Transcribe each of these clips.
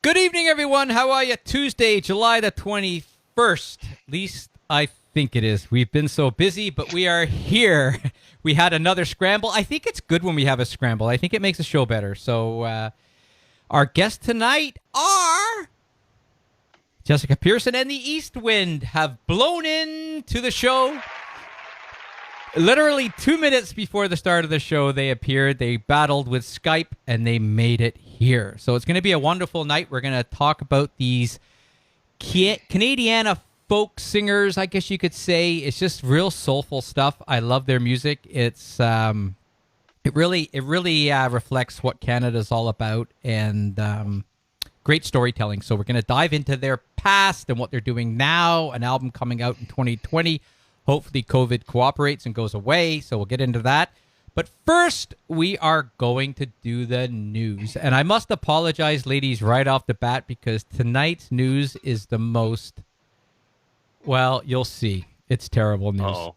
Good evening, everyone. How are you? Tuesday, July the 21st. At least I think it is. We've been so busy, but we are here. We had another scramble. I think it's good when we have a scramble. I think it makes the show better. So our guests tonight are Jessica Pearson and the East Wind have blown into the show. Literally 2 minutes before the start of the show, they appeared. They battled with Skype, and they made it here. So it's going to be a wonderful night. We're going to talk about these Canadiana folk singers, I guess you could say. It's just real soulful stuff. I love their music. It's it really reflects what Canada's all about, and great storytelling. So we're going to dive into their past and what they're doing now. An album coming out in 2020. Hopefully COVID cooperates and goes away, so we'll get into that. But first, we are going to do the news. And I must apologize, ladies, right off the bat, because tonight's news is the most, well, you'll see. It's terrible news. Uh-oh.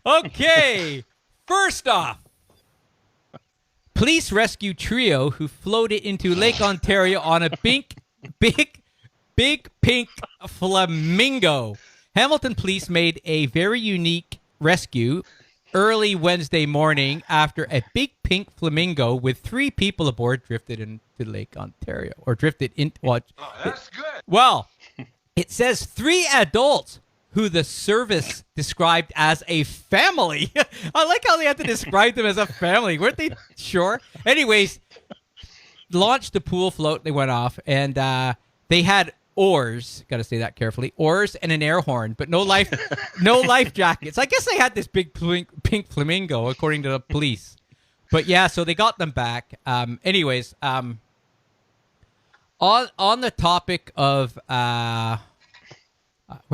Okay, first off, police rescue trio who floated into Lake Ontario on a big pink flamingo. Hamilton police made a very unique rescue early Wednesday morning after a big pink flamingo with 3 people aboard drifted into Lake Ontario. Or drifted into... Well, that's good. Well, it says 3 adults who the service described as a family. I like how they had to describe them as a family. Weren't they sure? Anyways, launched the pool float. They went off, and they had oars, got to say that carefully, oars and an air horn, but no life jackets. I guess they had this big pink flamingo, according to the police. But yeah, so they got them back. Anyways, on the topic of where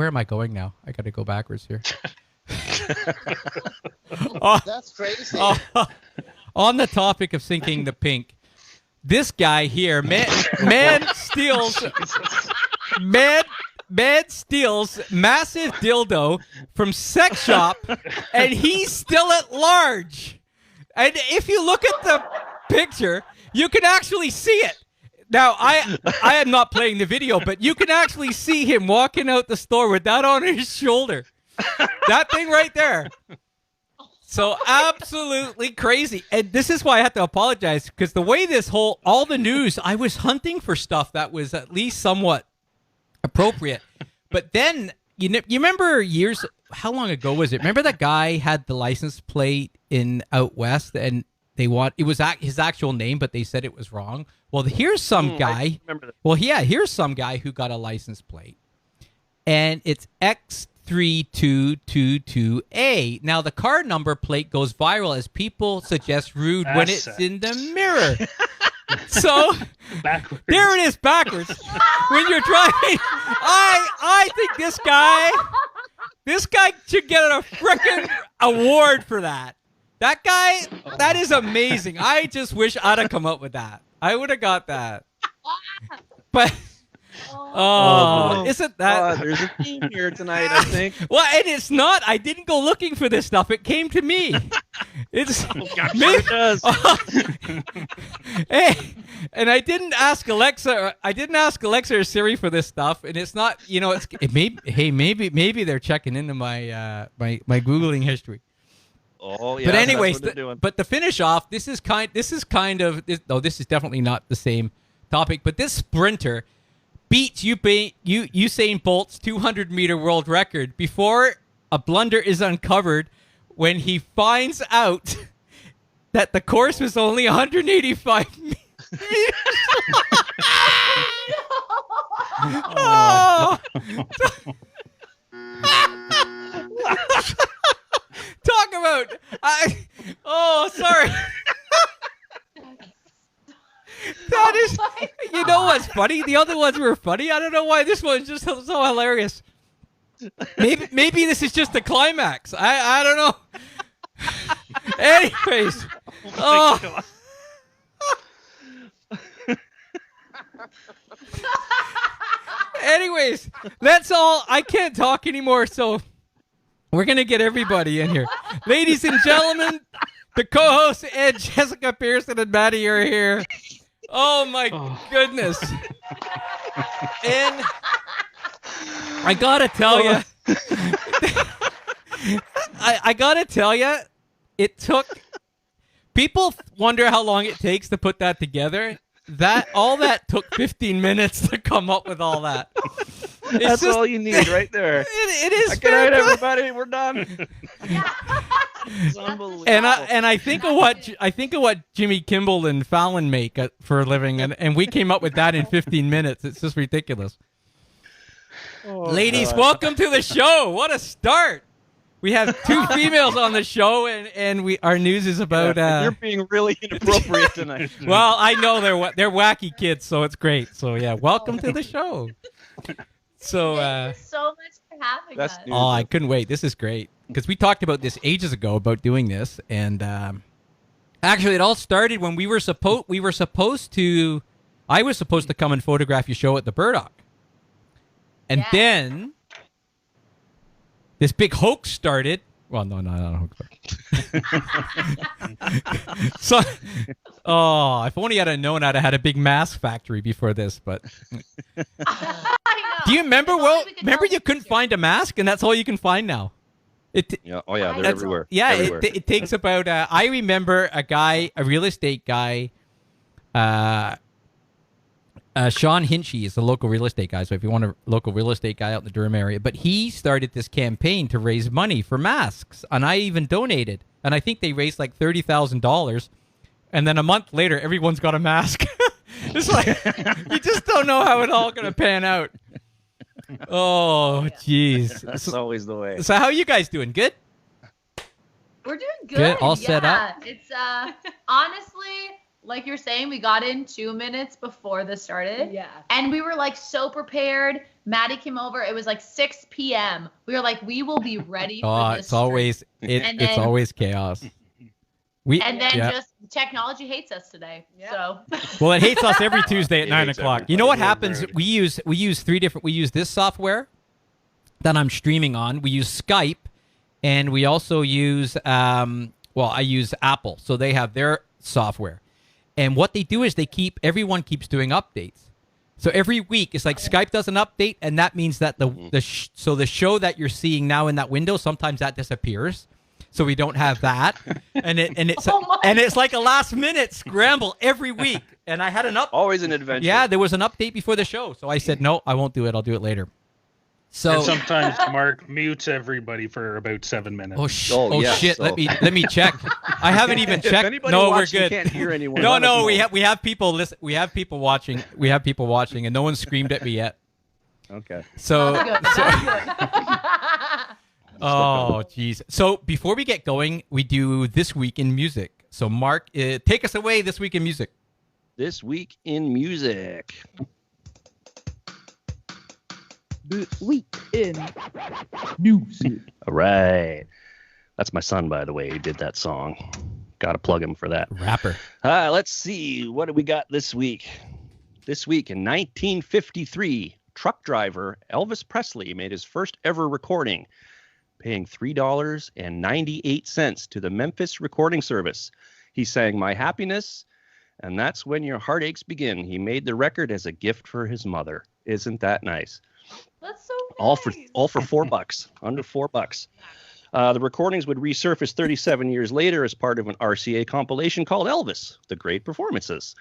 am I going now? I got to go backwards here. That's crazy. On the topic of sinking the pink, this guy here, man steals massive dildo from sex shop, and he's still at large. And if you look at the picture, you can actually see it. Now, I am not playing the video, but you can actually see him walking out the store with that on his shoulder. That thing right there. So absolutely crazy. And this is why I have to apologize, because the way all the news, I was hunting for stuff that was at least somewhat appropriate. But then, you remember how long ago was it? Remember that guy had the license plate in out west, and it was his actual name, but they said it was wrong. Well, here's some guy. Here's some guy who got a license plate, and it's X3222A. Now, the car number plate goes viral as people suggest rude when it's in the mirror. So, there it is backwards. When you're driving, I think this guy should get a frickin' award for that. That guy, that is amazing. I just wish I'd have come up with that. I would have got that. But... isn't that... there's a theme here tonight, I think. Well, and it's not. I didn't go looking for this stuff. It came to me. It's It does. Hey, and I didn't ask Alexa or Siri for this stuff, and it's not. Maybe they're checking into my my Googling history. Oh yeah. But anyways, that's what they're doing. but to finish off, this is definitely not the same topic. But this sprinter beats Usain Bolt's 200-meter world record before a blunder is uncovered when he finds out that the course was only 185 meters. Oh. Talk about... sorry. That is... You know what's funny? The other ones were funny. I don't know why this one's just so hilarious. Maybe this is just the climax. I don't know. Anyways. Oh. Anyways, that's all. I can't talk anymore, so we're going to get everybody in here. Ladies and gentlemen, the co-hosts Ed, Jessica Pearson, and Maddie are here. Oh my goodness. And I gotta tell you, I gotta tell you, it took. People wonder how long it takes to put that together. All that took 15 minutes to come up with all that. That's all you need right there. It is. Good night, everybody. We're done. It's unbelievable. And I think of what Jimmy Kimmel and Fallon make for a living, and we came up with that in 15 minutes. It's just ridiculous. Ladies, welcome to the show. What a start! We have 2 females on the show, and our news is about. You're being really inappropriate tonight. Well, I know they're wacky kids, so it's great. So yeah, welcome to the show. So Thank you so much for having us. Oh, I couldn't wait. This is great because we talked about this ages ago about doing this, and actually, it all started when I was supposed to come and photograph your show at the Burdock, and then this big hoax started. Well, no, not a hoax. So, if only I'd have known I'd have had a big mask factory before this. But I know. do you remember? Well, remember you couldn't find a mask, and that's all you can find now. Yeah. Oh yeah, they're everywhere. Yeah, everywhere. It takes about. I remember a real estate guy. Sean Hinchy is the local real estate guy. So if you want a local real estate guy out in the Durham area, but he started this campaign to raise money for masks, and I even donated. And I think they raised like $30,000. And then a month later, everyone's got a mask. It's like you just don't know how it's all going to pan out. Oh, jeez. That's always the way. So how are you guys doing? Good? We're doing good. Good, all set up? It's honestly, like you're saying, we got in 2 minutes before this started. Yeah. And we were like so prepared. Maddie came over. It was like 6 p.m. We were like, we will be ready for this. It's always it's always chaos. Just technology hates us today. Yep. So Well, it hates us every Tuesday at It 9 hates o'clock. everybody. You know what We're happens? ready. We use 3 different. We use this software that I'm streaming on. We use Skype, and we also use I use Apple, so they have their software. And what they do is everyone keeps doing updates. So every week it's like Skype does an update, and that means that the show that you're seeing now in that window, sometimes that disappears. So we don't have that, and it's like a last minute scramble every week. And I had Always an adventure. Yeah, there was an update before the show, so I said no, I won't do it. I'll do it later. So and sometimes Mark mutes everybody for about 7 minutes. Shit! So. Let me check. I haven't even If checked. anybody No, we're watching good. can't hear anyone. No, let us know. we have people listen. We have people watching. And no one screamed at me yet. Okay. So, that's good. oh jeez. So before we get going, we do This Week in Music. So Mark, take us away. This Week in Music. This week in music. This week in music. All right. That's my son, by the way, who did that song. Got to plug him for that. Rapper. Let's see. What do we got this week? This week in 1953, truck driver Elvis Presley made his first ever recording, paying $3.98 to the Memphis Recording Service. He sang My Happiness, and That's When Your Heartaches Begin. He made the record as a gift for his mother. Isn't that nice? That's so nice. All for $4, under $4. The recordings would resurface 37 years later as part of an RCA compilation called Elvis: The Great Performances.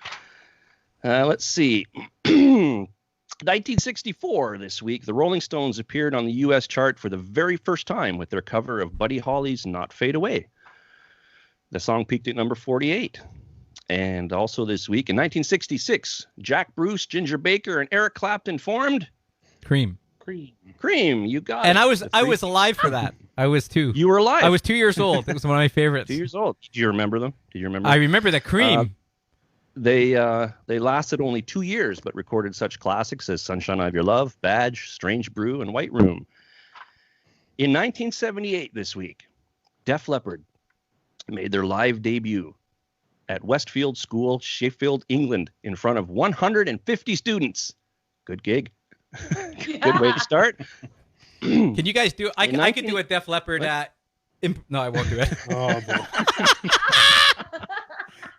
Let's see. 1964, this week, the Rolling Stones appeared on the U.S. chart for the very first time with their cover of Buddy Holly's Not Fade Away. The song peaked at number 48. And also this week, in 1966, Jack Bruce, Ginger Baker, and Eric Clapton formed Cream. Cream. You got And it. I was alive for that. I was 2. You were alive. I was 2 years old. It was one of my favorites. 2 years old. Do you remember them? Do you remember? I remember the Cream. They lasted only 2 years, but recorded such classics as Sunshine of Your Love, Badge, Strange Brew, and White Room. In 1978, this week, Def Leppard made their live debut at Westfield School, Sheffield, England, in front of 150 students. Good gig. Good way to start. Can you guys do? I could 19 do a Def Leppard. No, I won't do it. Oh, boy.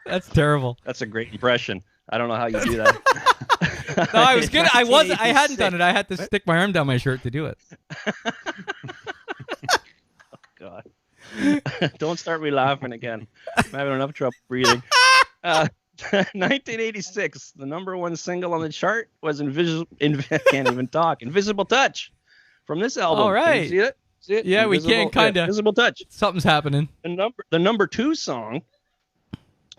That's terrible. That's a great impression. I don't know how you do that. No, I was good. I wasn't. I 1986. hadn't done it. I had to stick my arm down my shirt to do it. God. Don't start me laughing again. I'm having enough trouble breathing. 1986, the number one single on the chart was can't even talk. Invisible Touch from this album. All right. Can you see it? See it? Yeah, we can kinda. Invisible Touch. Something's happening. The number two song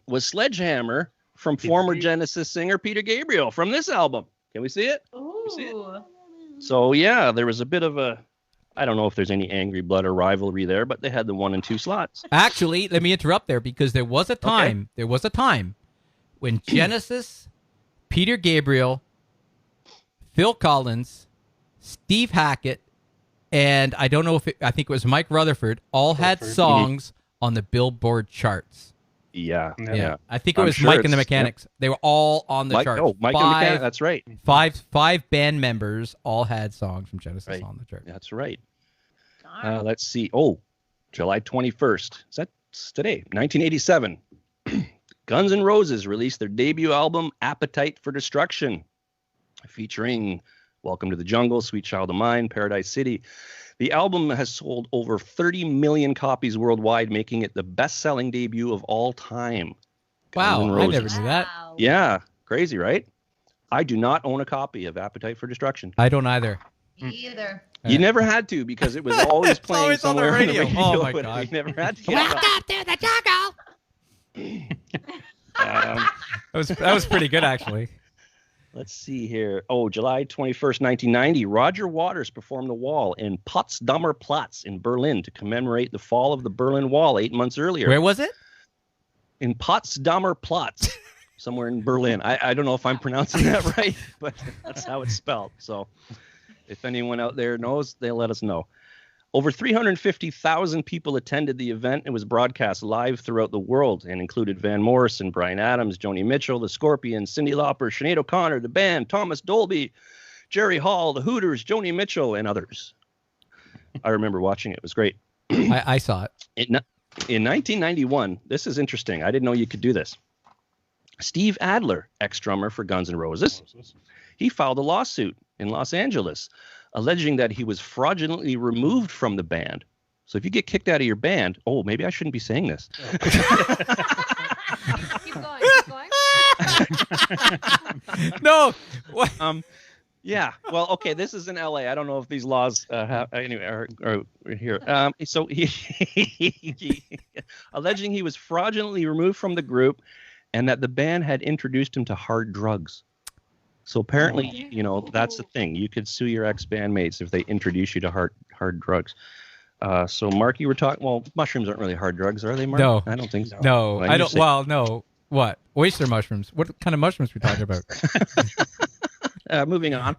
was Sledgehammer from former Genesis singer Peter Gabriel from this album. Can we see it? See it? Ooh. So yeah, there was a bit of a, I don't know if there's any angry blood or rivalry there, but they had the 1 and 2 slots. Actually, let me interrupt there because there was a time. There was a time when Genesis, Peter Gabriel, Phil Collins, Steve Hackett, and I don't know if I think it was Mike Rutherford, all had songs on the Billboard charts. Yeah. I think it I'm was sure Mike and the it's- Mechanics. They were all on the charts. Oh, Mike and the Mechanics. That's right. Five band members all had songs from Genesis Right. on the chart. That's right. Darn. Let's see. Oh, July 21st. That's today, 1987. Guns N' Roses released their debut album, Appetite for Destruction, featuring Welcome to the Jungle, Sweet Child of Mine, Paradise City. The album has sold over 30 million copies worldwide, making it the best-selling debut of all time. Guns N' Wow, I Roses. never knew that. Wow. Yeah, crazy, right? I do not own a copy of Appetite for Destruction. I don't either. Me either. You never had to because it was always playing always on the somewhere radio. Oh, my but God. You never had to get it. Welcome to the jungle. That was pretty good, actually. Let's see here. Oh, July 21st, 1990, Roger Waters performed The Wall in Potsdamer Platz in Berlin to commemorate the fall of the Berlin Wall 8 months earlier. Where was it? In Potsdamer Platz, somewhere in Berlin. I don't know if I'm pronouncing that right, but that's how it's spelled. So if anyone out there knows, they'll let us know. Over 350,000 people attended the event. It was broadcast live throughout the world and included Van Morrison, Bryan Adams, Joni Mitchell, the Scorpions, Cyndi Lauper, Sinead O'Connor, the band, Thomas Dolby, Jerry Hall, the Hooters, Joni Mitchell, and others. I remember watching it. It was great. I saw it. In 1991, this is interesting. I didn't know you could do this. Steve Adler, ex-drummer for Guns N' Roses, he filed a lawsuit in Los Angeles alleging that he was fraudulently removed from the band. So if you get kicked out of your band, oh, maybe I shouldn't be saying this. Keep going. Keep going. No. Yeah. Well, okay. This is in LA. I don't know if these laws anyway are here. So he alleging he was fraudulently removed from the group, and that the band had introduced him to hard drugs. So apparently, that's the thing. You could sue your ex-bandmates if they introduce you to hard drugs. So Mark, you were talking. Well, mushrooms aren't really hard drugs, are they, Mark? No. I don't think so. No, Well, I you don't. say- Well, no. What? Oyster mushrooms. What kind of mushrooms are we talking about? Moving on.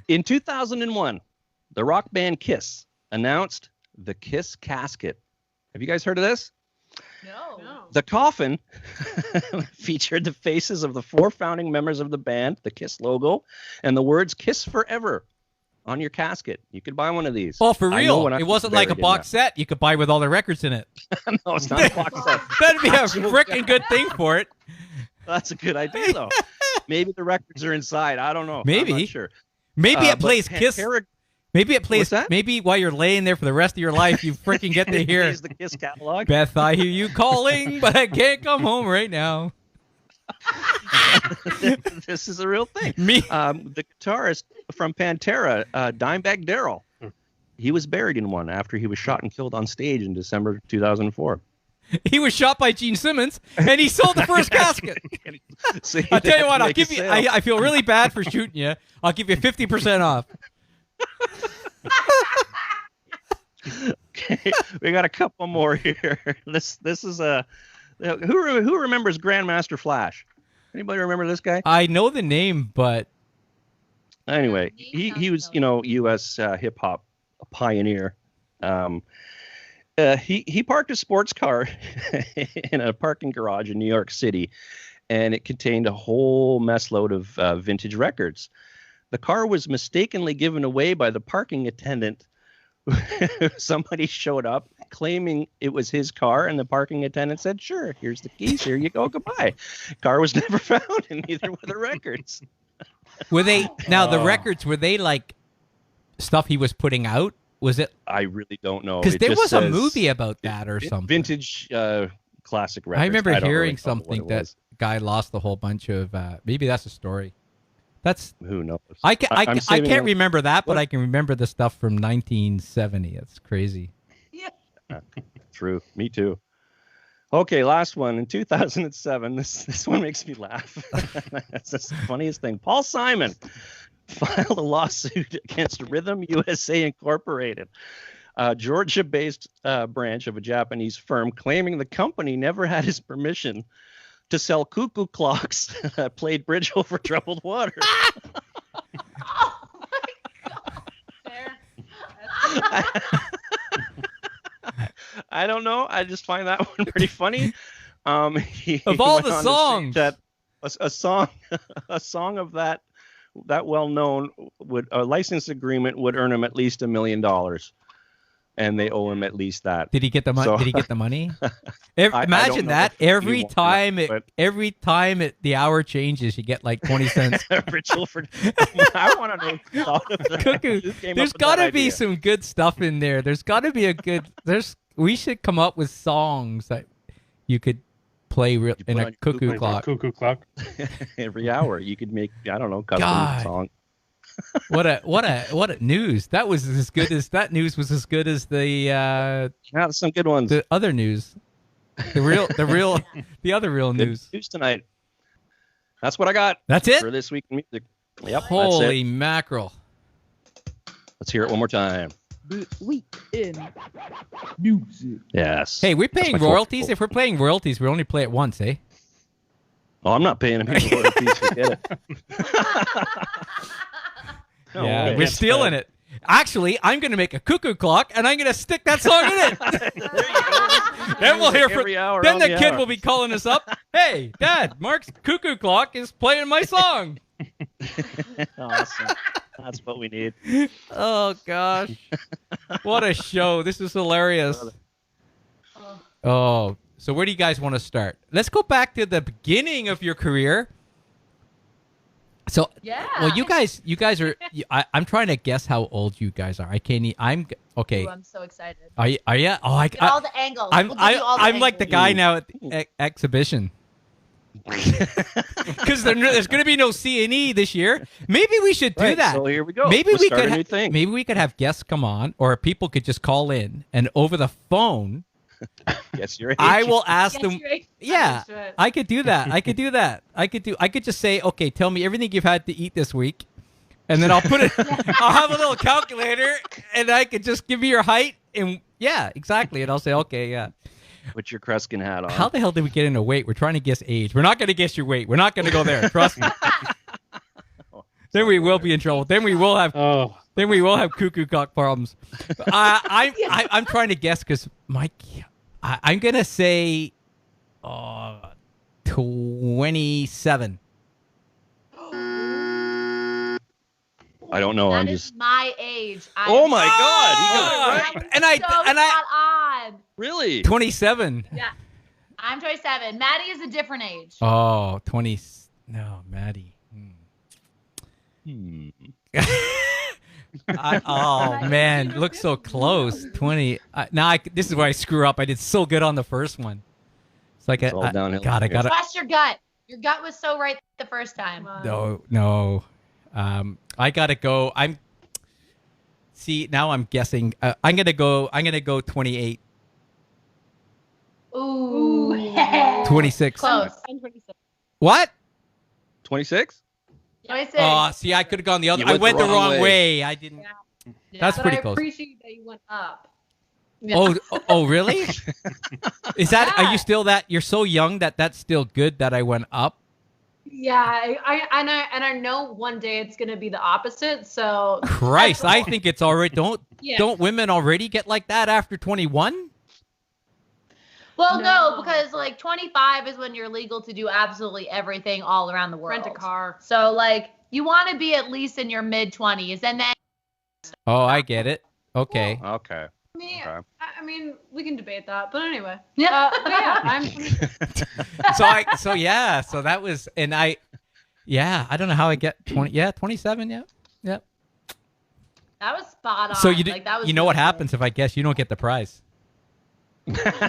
In 2001, the rock band Kiss announced the Kiss casket. Have you guys heard of this? No. The coffin featured the faces of the 4 founding members of the band, the Kiss logo, and the words "Kiss Forever" on your casket. You could buy one of these. Oh, for I know real? when I It was wasn't like a buried in box set you could buy with all the records in it. that. No, it's not a box set. That'd be a freaking good thing for it. That's a good idea, though. Maybe the records are inside. I don't know. Maybe. I'm not sure. Maybe it But plays Kiss. Pantera Maybe it plays. What's that? Maybe while you're laying there for the rest of your life, you freaking get to hear, plays the Kiss catalog. Beth, I hear you calling, but I can't come home right now. This is a real thing. Me. The guitarist from Pantera, Dimebag Darrell, he was buried in one after he was shot and killed on stage in December 2004. He was shot by Gene Simmons, and he sold the first casket. So he I'll tell you had what, to I'll make give a you. sale. I feel really bad for shooting you. I'll give you 50% off. Okay, we got a couple more here. This is a who remembers Grandmaster Flash? Anybody remember this guy? I know the name, but Anyway, he was U.S. hip hop pioneer. He parked a sports car in a parking garage in New York City, and it contained a whole mess load of vintage records. The car was mistakenly given away by the parking attendant. Somebody showed up, claiming it was his car, and the parking attendant said, "Sure, here's the keys. Here you go. Goodbye." Car was never found, and neither were the records. Were they now the records? Were they like stuff he was putting out? Was it? I really don't know. Because It there just was a says movie about that or something. Vintage classic records. I remember don't hearing really know what something it that was. guy lost a whole bunch of. Maybe that's a story. That's Who knows? I I'm saving can't up- remember that, but What? I can remember the stuff from 1970. That's crazy. True. Me too. Okay, last one. In 2007, this one makes me laugh. That's the funniest thing. Paul Simon filed a lawsuit against Rhythm USA Incorporated, a Georgia-based branch of a Japanese firm, claiming the company never had his permission to sell cuckoo clocks that played Bridge Over Troubled Water. Oh my god. Fair. I don't know. I just find that one pretty funny. He Of all went the on to say songs. that a song of that well known would a license agreement would earn him at least $1 million, and they owe him at least that. Did he get the money? So- Did he get the money? I Imagine don't know that if he every won or time not, but- the hour changes, you get like 20 cents. Rachel, I want to know who thought of that. Cuckoo. Who came There's up with got that to be idea? some good stuff in there. There's got to be a good. We should come up with songs that you could play put in on a your cuckoo Like a clock. Cuckoo clock. Every hour you could make, I don't know, custom God. song. What a news! That was as good as that news was as good as the Yeah, there's some good ones. the other news, the other real Good news. news tonight. That's what I got That's it. for this week in music. Yep, that's Holy it. mackerel! Let's hear it one more time. This week in music. Yes. Hey, we're That's paying my fault. royalties. If we're paying royalties, we only play it once, eh? Oh, I'm not paying him any royalties. Forget it. No Yeah, way. we're stealing it. Actually, I'm going to make a cuckoo clock, and I'm going to stick that song in it. Then we'll hear from. Every hour Then on the the kid hour. will be calling us up. Hey, Dad, Mark's cuckoo clock is playing my song. Awesome. That's what we need. Oh gosh, what a show! This is hilarious. Oh, so where do you guys want to start? Let's go back to the beginning of your career. So, Yeah. well, you guys are. I'm trying to guess how old you guys are. I can't. I'm okay. Ooh, I'm so excited. Are you? Oh, Get all the angles. I'm We'll give you all the I'm like the angles. guy now at the exhibition. Because there's going to be no C&E this year. Maybe we should do Right, that. so here we go. Maybe Let's we start could a new thing. Maybe we could have guests come on, or people could just call in, and over the phone, Guess your age. I will ask Yes, them. you're right. Yeah, I'm into it. I could do that. I could just say, okay, tell me everything you've had to eat this week, and then I'll put it. I'll have a little calculator, and I could just give you your height, and yeah, exactly, and I'll say, okay, yeah. Put your Kreskin hat on. How the hell did we get into weight? We're trying to guess age. We're not going to guess your weight. We're not going to go there. Trust me. Then we will be in trouble. Then we will have. Oh, Then we will have cuckoo cock problems. I'm trying to guess because Mike. I'm gonna say, 27. I don't know. That I'm is just my age. Oh my God, you got Oh, it right. and I spot on. really. 27. Yeah. I'm 27. Maddie is a different age. Oh, 20. No, Maddie. Oh man, looks so close. 20. Now this is where I screw up. I did so good on the first one. It's like It's all downhill God, I from here. gotta. Trust your gut. Your gut was so right the first time. No. I gotta go. Now I'm guessing. I'm gonna go 28. Ooh. 26. Close. I'm 26. What? 26. 26. Oh, see, I could have gone the other. You I went the wrong way. I didn't. Yeah. That's But pretty I close. appreciate that you went up. Oh, really? Is that? Are Yeah. you still that? You're so young that's still good that I went up. Yeah, I know one day it's gonna be the opposite. So Christ, I think it's already. yeah. Don't women already get like that after 21? Well, no, No. because like 25 is when you're legal to do absolutely everything all around the world. Rent a car. So like you want to be at least in your mid 20s, and then Oh, I get it. Okay. Okay. Me, Okay. I mean, we can debate that, but anyway. Yeah. But yeah, I'm. So that was, and I don't know how I get 27, yeah. That was spot on. So you Like, that was you know what really happens if I guess you don't get the prize.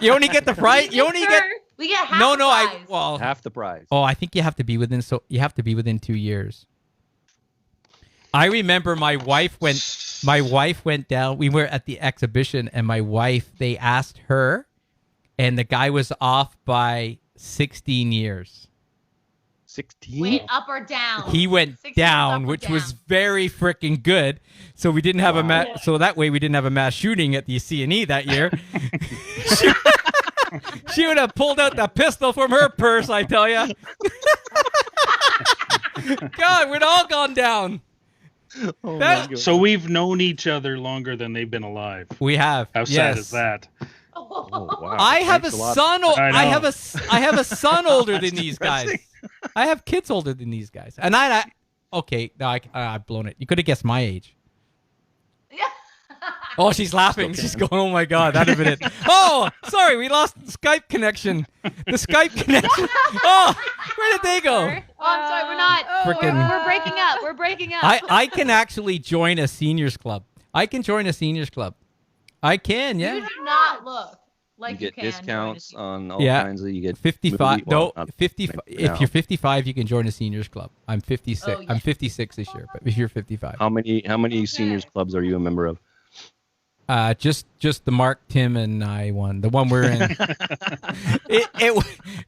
You only get the prize. good. You only get We get half no. the prize. Half the prize. Oh, I think you have to be within 2 years. I remember my wife went down. We were at the exhibition, and they asked her, and the guy was off by 16 years. 16. Wait, up or down? He went 16 down, up or which down? was very freaking good. So we didn't have so that way we didn't have a mass shooting at the CNE that year. She would have pulled out the pistol from her purse, I tell you. God, we'd all gone down. Oh That- my God. So we've known each other longer than they've been alive. We have. How sad yes. is that? Oh, wow. I have a Thanks lot. son. I I know. have a son older than That's these guys. depressing. I have kids older than these guys, and okay, no, I've blown it. You could have guessed my age. Yeah. Oh, she's laughing. She's going, "Oh my God, that'd have been it." Oh, sorry, we lost the Skype connection. The Skype connection. Oh, where did they go? Oh, I'm sorry. We're not. Frickin- We're breaking up. We're breaking up. I can actually join a seniors club. I can join a seniors club. I can, You yeah. do not look like You you get can. discounts on all Yeah. kinds of. You get 55. movie- well, No, not 55. right If now. you're 55, you can join a seniors club. I'm 56. Oh, yeah. I'm 56 this year. But if you're 55, How many seniors clubs are you a member of? just the Mark, Tim, and I one. The one we're in.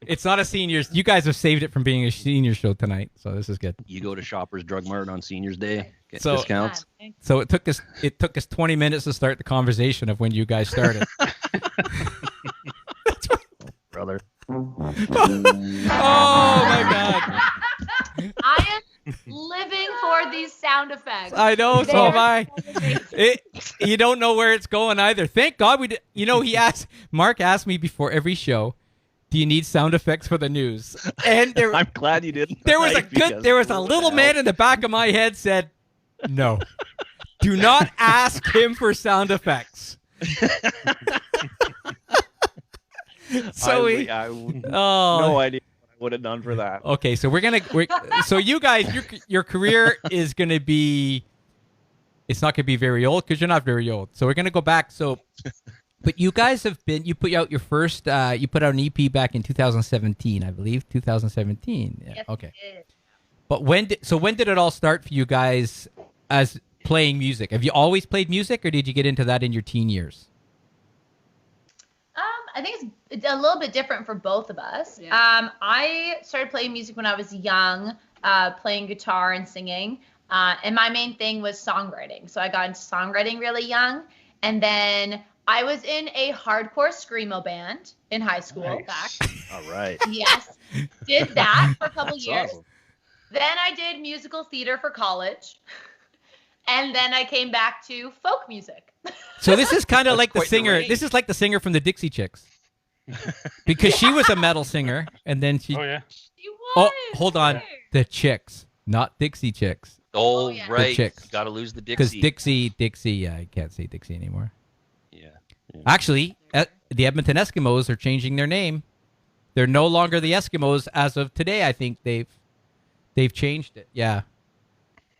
It's not a seniors. You guys have saved it from being a senior show tonight, so this is good. You go to Shoppers Drug Mart on Seniors Day, get So- discounts. So it took us 20 minutes to start the conversation of when you guys started. Brother. Oh my God! I am living for these sound effects. I know, so They're am I. amazing. You don't know where it's going either. Thank God we did. You know, Mark asked me before every show, "Do you need sound effects for the news?" And I'm glad you didn't. there was because a what little the man hell? in the back of my head said, "No, do not ask him for sound effects." So no idea what I would have done for that. okay, so so you guys, your career is gonna be, it's not gonna be very old because you're not very old. So we're gonna go back. So, but you guys you put out your first, you put out an EP back in 2017, I believe, 2017. Yeah. Yes, Okay. it is. But when did it all start for you guys as playing music? Have you always played music, or did you get into that in your teen years? I think it's a little bit different for both of us. Yeah. I started playing music when I was young, playing guitar and singing. And my main thing was songwriting. So I got into songwriting really young. And then I was in a hardcore screamo band in high school Nice. back. All right. Yes. Did that for a couple That's years. awesome. Then I did musical theater for college. And then I came back to folk music. So this is kind of like the quite the singer. range. This is like the singer from the Dixie Chicks, because she was a metal singer, and then she. Oh yeah. You Oh, was. hold on, the Chicks, not Dixie Chicks, Oh, yeah. right. The Chicks. Got to lose the because Dixie. Dixie. I can't say Dixie anymore. Yeah. Actually, the Edmonton Eskimos are changing their name. They're no longer the Eskimos as of today. I think they've changed it. Yeah.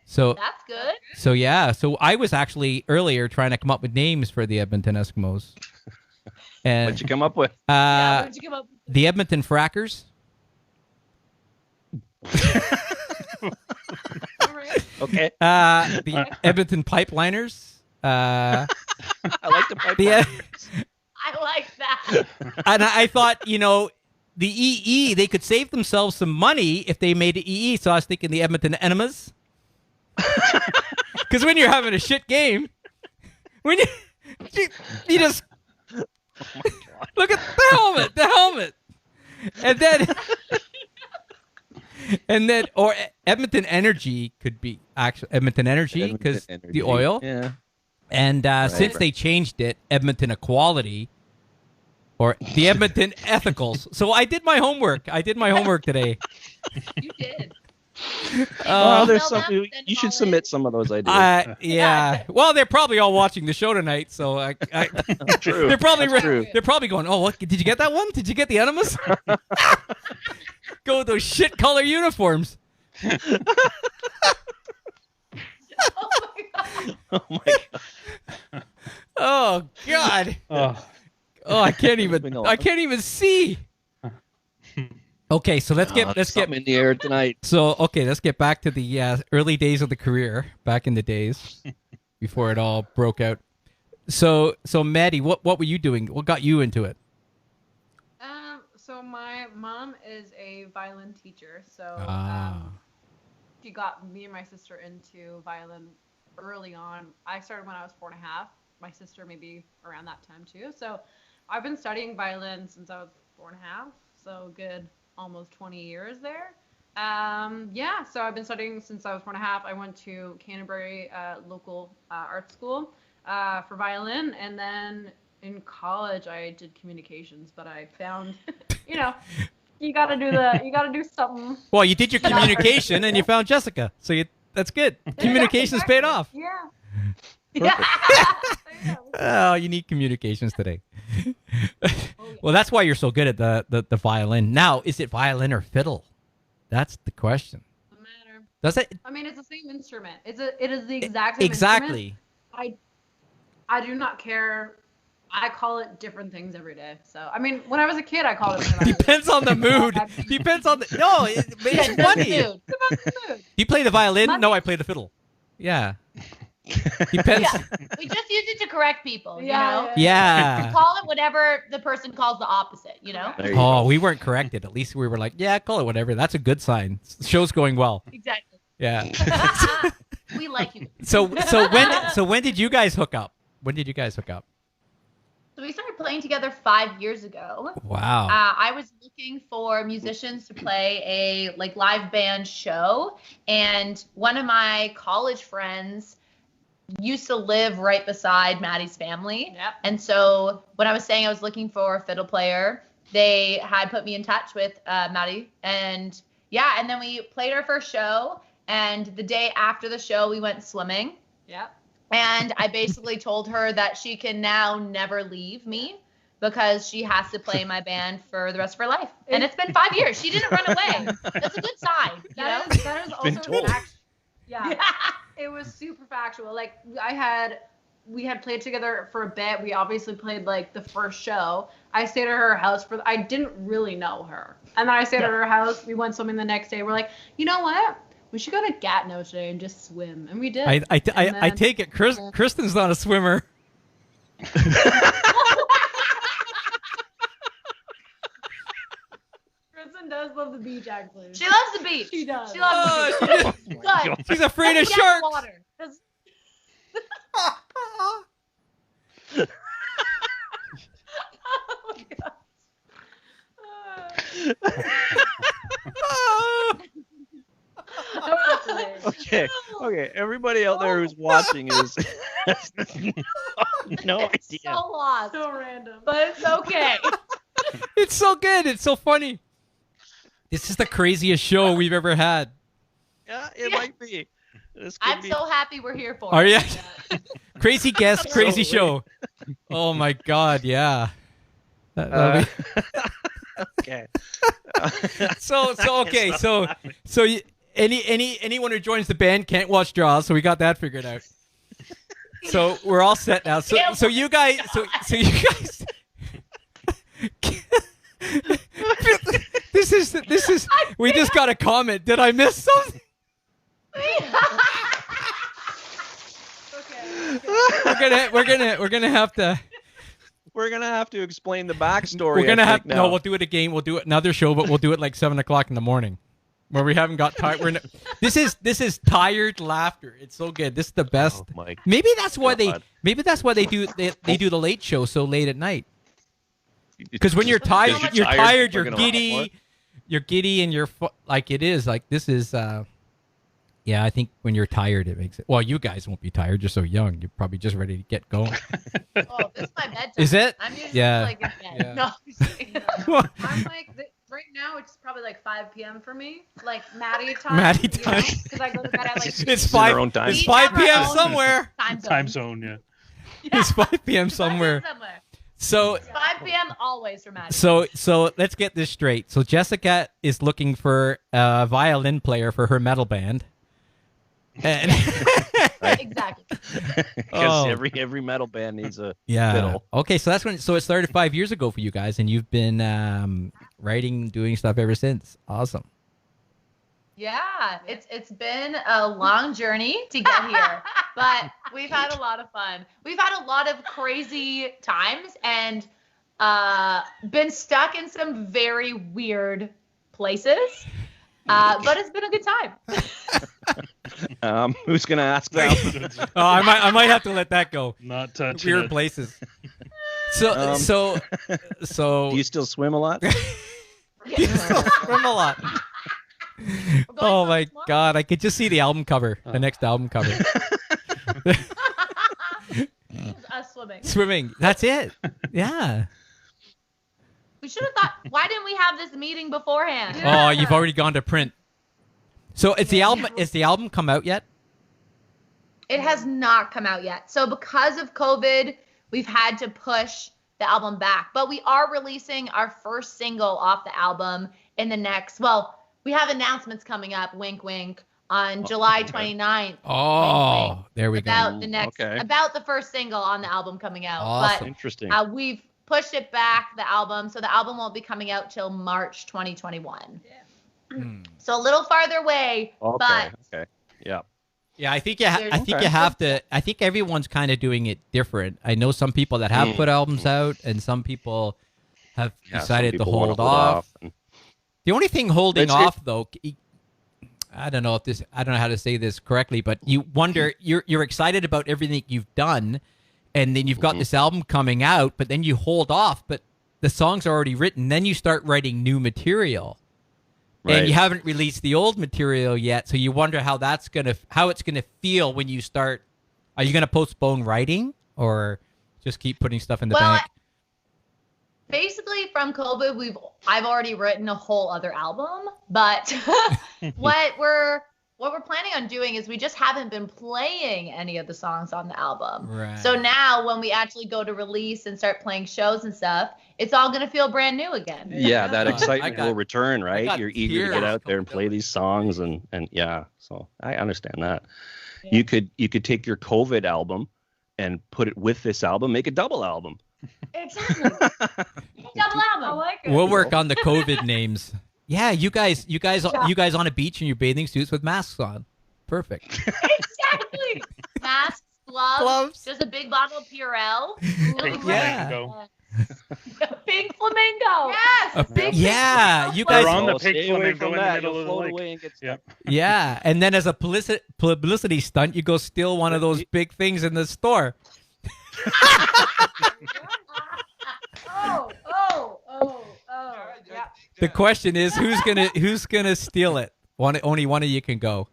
So That's good. So I was actually earlier trying to come up with names for the Edmonton Eskimos. And What'd you come up with? Yeah, where'd you come up with the Edmonton Frackers. Okay. The Edmonton Pipeliners. I like the pipe. The, I like that. and I thought, the EE, they could save themselves some money if they made it EE. So I was thinking the Edmonton Enemas. Because when you're having a shit game, when you just look at the helmet, and then or Edmonton Energy could be actually Edmonton Energy because Edmonton the Energy. oil. Yeah. And since Right. they changed it, Edmonton Equality, or the Edmonton Ethicals. So I did my homework. Today. You did. There's Email some. them, You send should them all submit in. some of those ideas. Yeah. Well, they're probably all watching the show tonight, so True. they're probably That's true. they're probably going, "Oh, what? Did you get that one? Did you get the enemas?" Go with those shit color uniforms. Oh my god. Oh my god. Oh God. Oh, Oh, I can't Moving even. on. I can't even see. Okay, so let's get Something in the air tonight. let's get back to the early days of the career, back in the days before it all broke out. So Maddie, what were you doing? What got you into it? So my mom is a violin teacher, so Ah. she got me and my sister into violin early on. I started when I was 4.5. My sister maybe around that time too. So I've been studying violin since I was 4.5. So good, almost 20 years there. So I've been studying since I was 4.5. I went to Canterbury local art school for violin, and then in college I did communications. But I found, you gotta do something. Well, you did your communication and you found Jessica, so that's good. Communications paid off. Yeah. Oh, you need communications today. Well, that's why you're so good at the violin. Now, is it violin or fiddle? That's the question. Doesn't matter. Does it? I mean, it's the same instrument. It is the exact same instrument. Exactly. I do not care. I call it different things every day. So, I mean, when I was a kid, I called it. Depends on the mood. Depends on the. No, it's funny. Mood. It's about the mood. Do you play the violin? Money. No, I play the fiddle. Yeah. Depends. Yeah. We just use it to correct people, you Yeah, know? Yeah. Call it whatever the person calls the opposite, you know? There you Oh, go. we weren't corrected. At least we were like, yeah, call it whatever. That's a good sign. The show's going well. Exactly. Yeah. We like you. So when did you guys hook up? When did you guys hook up? So we started playing together 5 years ago. Wow. I was looking for musicians to play a live band show, and one of my college friends used to live right beside Maddie's family. Yep. And so when I was saying I was looking for a fiddle player, they had put me in touch with Maddie, and and then we played our first show, and the day after the show we went swimming. Yep. And I basically told her that she can now never leave me because she has to play in my band for the rest of her life. And it's been 5 years. She didn't run away. That's a good sign. You know? That is Been also told. yeah. It was super factual. Like we had played together for a bit. We obviously played like the first show. I stayed at her house I didn't really know her. And then I stayed at her house. We went swimming the next day. We're like, you know what? We should go to Gatineau today and just swim. And we did. I then- take it Kristen's not a swimmer. Kristen does love the beach, actually. She loves the beach. She does. She loves the beach. Oh my But God. She's afraid of doesn't get in the sharks. water. 'Cause- Oh my God. Okay. Everybody out there who's watching is no It's idea. so lost. So random. But it's okay. It's so good. It's so funny. This is the craziest show we've ever had. Yeah, it might be. This could I'm be. so happy we're here for Are it. you? Crazy guest, crazy show. Oh my God, yeah. That'll be- Okay. so okay, so anyone who joins the band can't watch Jaws, so we got that figured out. So we're all set now. So you guys, so you guys. This is. We just got a comment. Did I miss something? Okay. We're gonna have to. We're gonna have to explain the backstory. We're gonna I have think, now. no. We'll do it again. We'll do it another show, but we'll do it like 7:00 in the morning, where we haven't got tired. This is tired laughter. It's so good. This is the best. Oh, my Maybe that's why God. they do the late show so late at night. Because when you're tired, Because you're tired, we're you're gonna watch giddy, and you're like it is like this is. Yeah, I think when you're tired, it makes it. Well, you guys won't be tired. You're so young. You're probably just ready to get going. Oh, this is my bedtime. Is it? I'm usually Yeah. like in bed. Yeah. No, I'm just kidding. I'm like, Right now, it's probably like 5 p.m. for me, like Maddie time. Maddie time. Because I go to bed at like. It's in 5. our own time. It's We 5 have our p.m. own somewhere. Time zone, yeah. It's 5 p.m. 5 somewhere. p.m. somewhere. So 5 p.m. always for Maddie. so let's get this straight. So Jessica is looking for a violin player for her metal band. And Exactly. Because Oh. every metal band needs a yeah. fiddle. Okay, so that's when. So it started 5 years ago for you guys, and you've been writing, doing stuff ever since. Awesome. Yeah, it's been a long journey to get here, but we've had a lot of fun. We've had a lot of crazy times and been stuck in some very weird places, but it's been a good time. Who's gonna ask now? Oh, I might have to let that go. Not touching Weird it. places. So Um, so Do you still swim a lot? swim a lot. Oh my god, I could just see the album cover, the next album cover. Us swimming. Swimming. That's it. Yeah. We should have thought. Why didn't we have this meeting beforehand? Oh, you've already gone to print. So is the album come out yet? It has not come out yet. So because of COVID, we've had to push the album back. But we are releasing our first single off the album in the next, well, we have announcements coming up, wink, wink, on July 29th. Oh, Wink, wink, there we go. about the next, Okay. about the first single on the album coming out. Awesome. Interesting. But we've pushed it back, the album. So the album won't be coming out till March 2021. Hmm. So a little farther away, Okay. but Okay. Yeah. Yeah, I think you Okay. have to. I think everyone's kind of doing it different. I know some people that have put albums out, and some people have Yeah, some decided to people wanna hold hold off. and- The only thing holding It's- off, though, I don't know how to say this correctly, but you wonder, you're excited about everything you've done, and then you've got this album coming out, but then you hold off, but the songs are already written. Then you start writing new material, and Right. you haven't released the old material yet, so you wonder how it's gonna feel when you start. Are you gonna postpone writing, or just keep putting stuff in the Well, bank? basically from COVID, I've already written a whole other album, but what we're planning on doing is we just haven't been playing any of the songs on the album. Right. So now when we actually go to release and start playing shows and stuff, it's all gonna feel brand new again. Yeah, that I excitement got- will return, right? got You're eager to get tears out there and coming play down. these songs and yeah. So I understand that. Yeah. You could take your COVID album and put it with this album, make a double album. Exactly. Double I album. like it. We'll work on the COVID names. Yeah, you guys on a beach in your bathing suits with masks on. Perfect. Exactly. Masks, gloves, just a big bottle of Purell. Pink Yeah. flamingo. Pink flamingo. Yes. Big Yeah, you We're guys. on the Oh, pink stay away flamingo from in the that. middle You'll of the float lake. away and get Yeah. Yeah, and then as a publicity stunt, you go steal one of those big things in the store. Oh. Yeah. The question is, who's gonna steal it? Only one of you can go.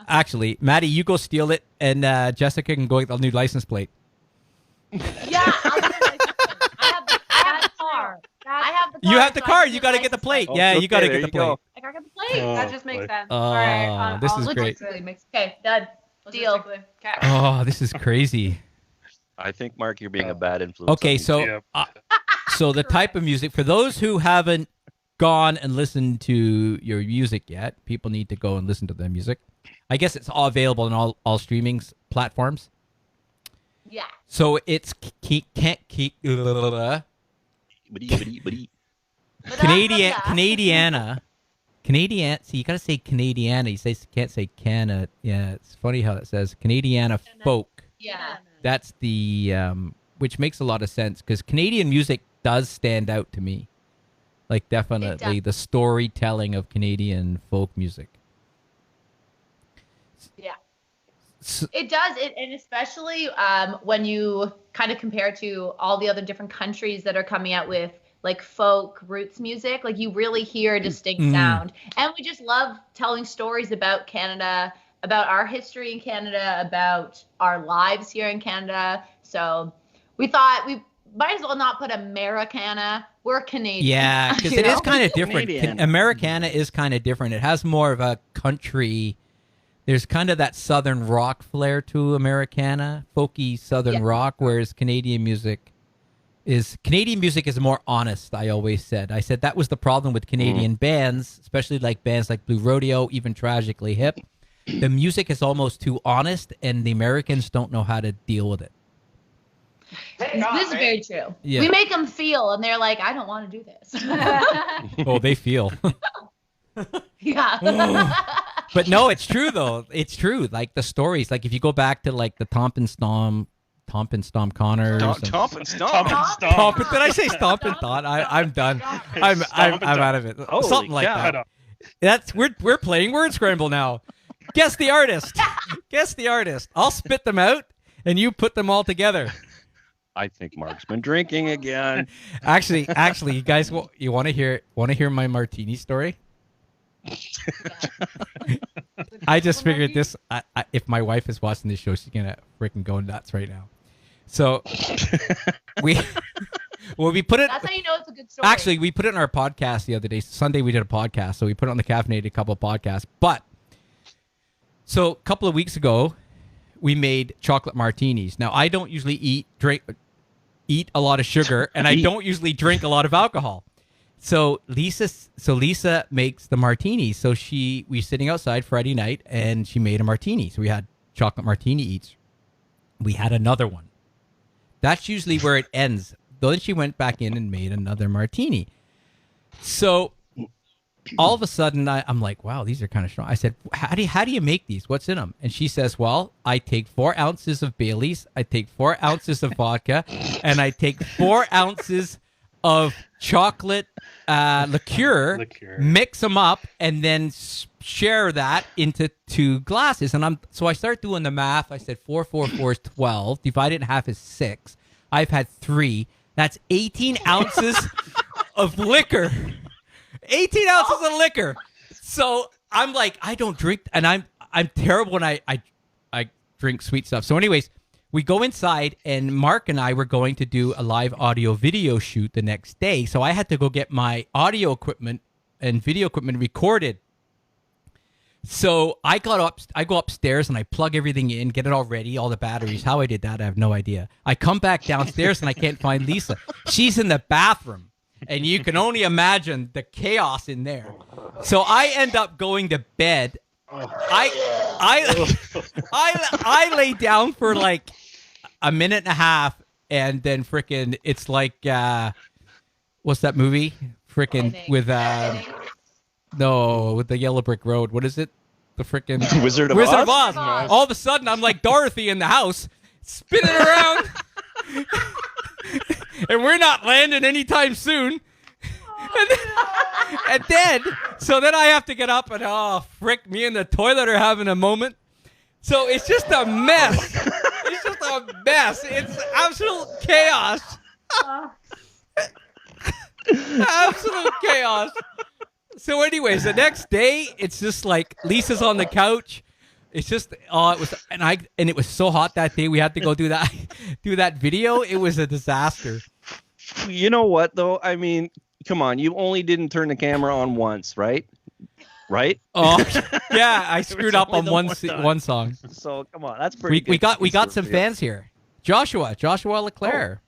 Actually, Maddie, you go steal it, and Jessica can go get the new license plate. Yeah, I'll get a license plate. I have the car. I have the car. You have the so I car. can You get got to a get the license plate. Oh, Yeah, okay, you got to there get the you plate. go. I got the plate. Oh, That just makes boy. sense. Oh, All right. this is great. logistically makes Okay, done. Deal. logistically. Okay. Oh, this is crazy. I think, Mark, you're being a bad influence. Okay, on me. so Yeah. so the type of music, for those who haven't gone and listened to your music yet, people need to go and listen to the music. I guess it's all available on all streaming platforms. Yeah. So it's Buddy. Canadiana. See, you gotta say Canadiana. You can't say Canada. Yeah, it's funny how it says Canadiana folk. Yeah. That's the which makes a lot of sense because Canadian music does stand out to me. Like definitely the storytelling of Canadian folk music. Yeah. So, It does. And especially when you kind of compare to all the other different countries that are coming out with like folk roots music, like you really hear a distinct sound. And we just love telling stories about Canada, about our history in Canada, about our lives here in Canada. So we thought we might as well not put Americana we're Canadian. Yeah, because you it is know? kind of different. Canadian. Americana is kind of different. It has more of a country. There's kind of that southern rock flair to Americana, folky southern Yeah. rock, whereas Canadian music is more honest. I always said. I said that was the problem with Canadian bands, especially like bands like Blue Rodeo, even Tragically Hip. The music is almost too honest, and the Americans don't know how to deal with it. This is very true. Yeah. We make them feel, and they're like, I don't want to do this. Oh, they feel. Yeah. But no, it's true though. It's true. Like the stories, like if you go back to like the Tomp and Stomp Connors. Tomp and Stomp. Tomp and Stomp. Tomp, did I say Stomp and Thought? I'm done. I'm out of it. Holy Something like cow. that. That's we're playing word scramble now. Guess the artist. Guess the artist. I'll spit them out, and you put them all together. I think Mark's been drinking again. Actually, you guys, you want to hear my martini story? I just figured this. If my wife is watching this show, she's gonna freaking go nuts right now. So we put it. That's how you know it's a good story. Actually, we put it in our podcast the other day. Sunday we did a podcast, so we put it on the Caffeinated Couple podcast. But so a couple of weeks ago, we made chocolate martinis. Now I don't usually eat a lot of sugar, and I don't usually drink a lot of alcohol. So Lisa makes the martinis. So we were sitting outside Friday night, and she made a martini. So we had chocolate martini each. We had another one. That's usually where it ends. Then she went back in and made another martini. So all of a sudden, I'm like, wow, these are kind of strong. I said, how do you make these? What's in them? And she says, well, I take 4 ounces of Bailey's, I take 4 ounces of vodka, and I take 4 ounces of chocolate liqueur, mix them up, and then share that into 2 glasses. And so I start doing the math. I said 4 is 12. Divide it in half is 6. I've had 3. That's 18 ounces of liquor. 18 ounces of liquor. So I'm like, I don't drink, and I'm terrible when I drink sweet stuff. So anyways, we go inside, and Mark and I were going to do a live audio video shoot the next day. So I had to go get my audio equipment and video equipment recorded. So I go upstairs and I plug everything in, get it all ready, all the batteries. How I did that, I have no idea. I come back downstairs and I can't find Lisa. She's in the bathroom, and you can only imagine the chaos in there. So I end up going to bed. I lay down for like a minute and a half, and then frickin' it's like what's that movie? Frickin' with with the yellow brick road. What is it? The frickin' Wizard of Oz. All of a sudden, I'm like Dorothy in the house, spinning around, and we're not landing anytime soon. And then I have to get up, and me and the toilet are having a moment. So it's just a mess. It's just a mess. It's absolute chaos. Absolute chaos. So anyways, the next day, it's just like Lisa's on the couch. It's just it was so hot that day. We had to go do that video. It was a disaster. You know what though? I mean, come on, you only didn't turn the camera on once, right? Right? Oh, yeah, I screwed up on one song. So come on, that's pretty. We got some fans here. Joshua Leclerc.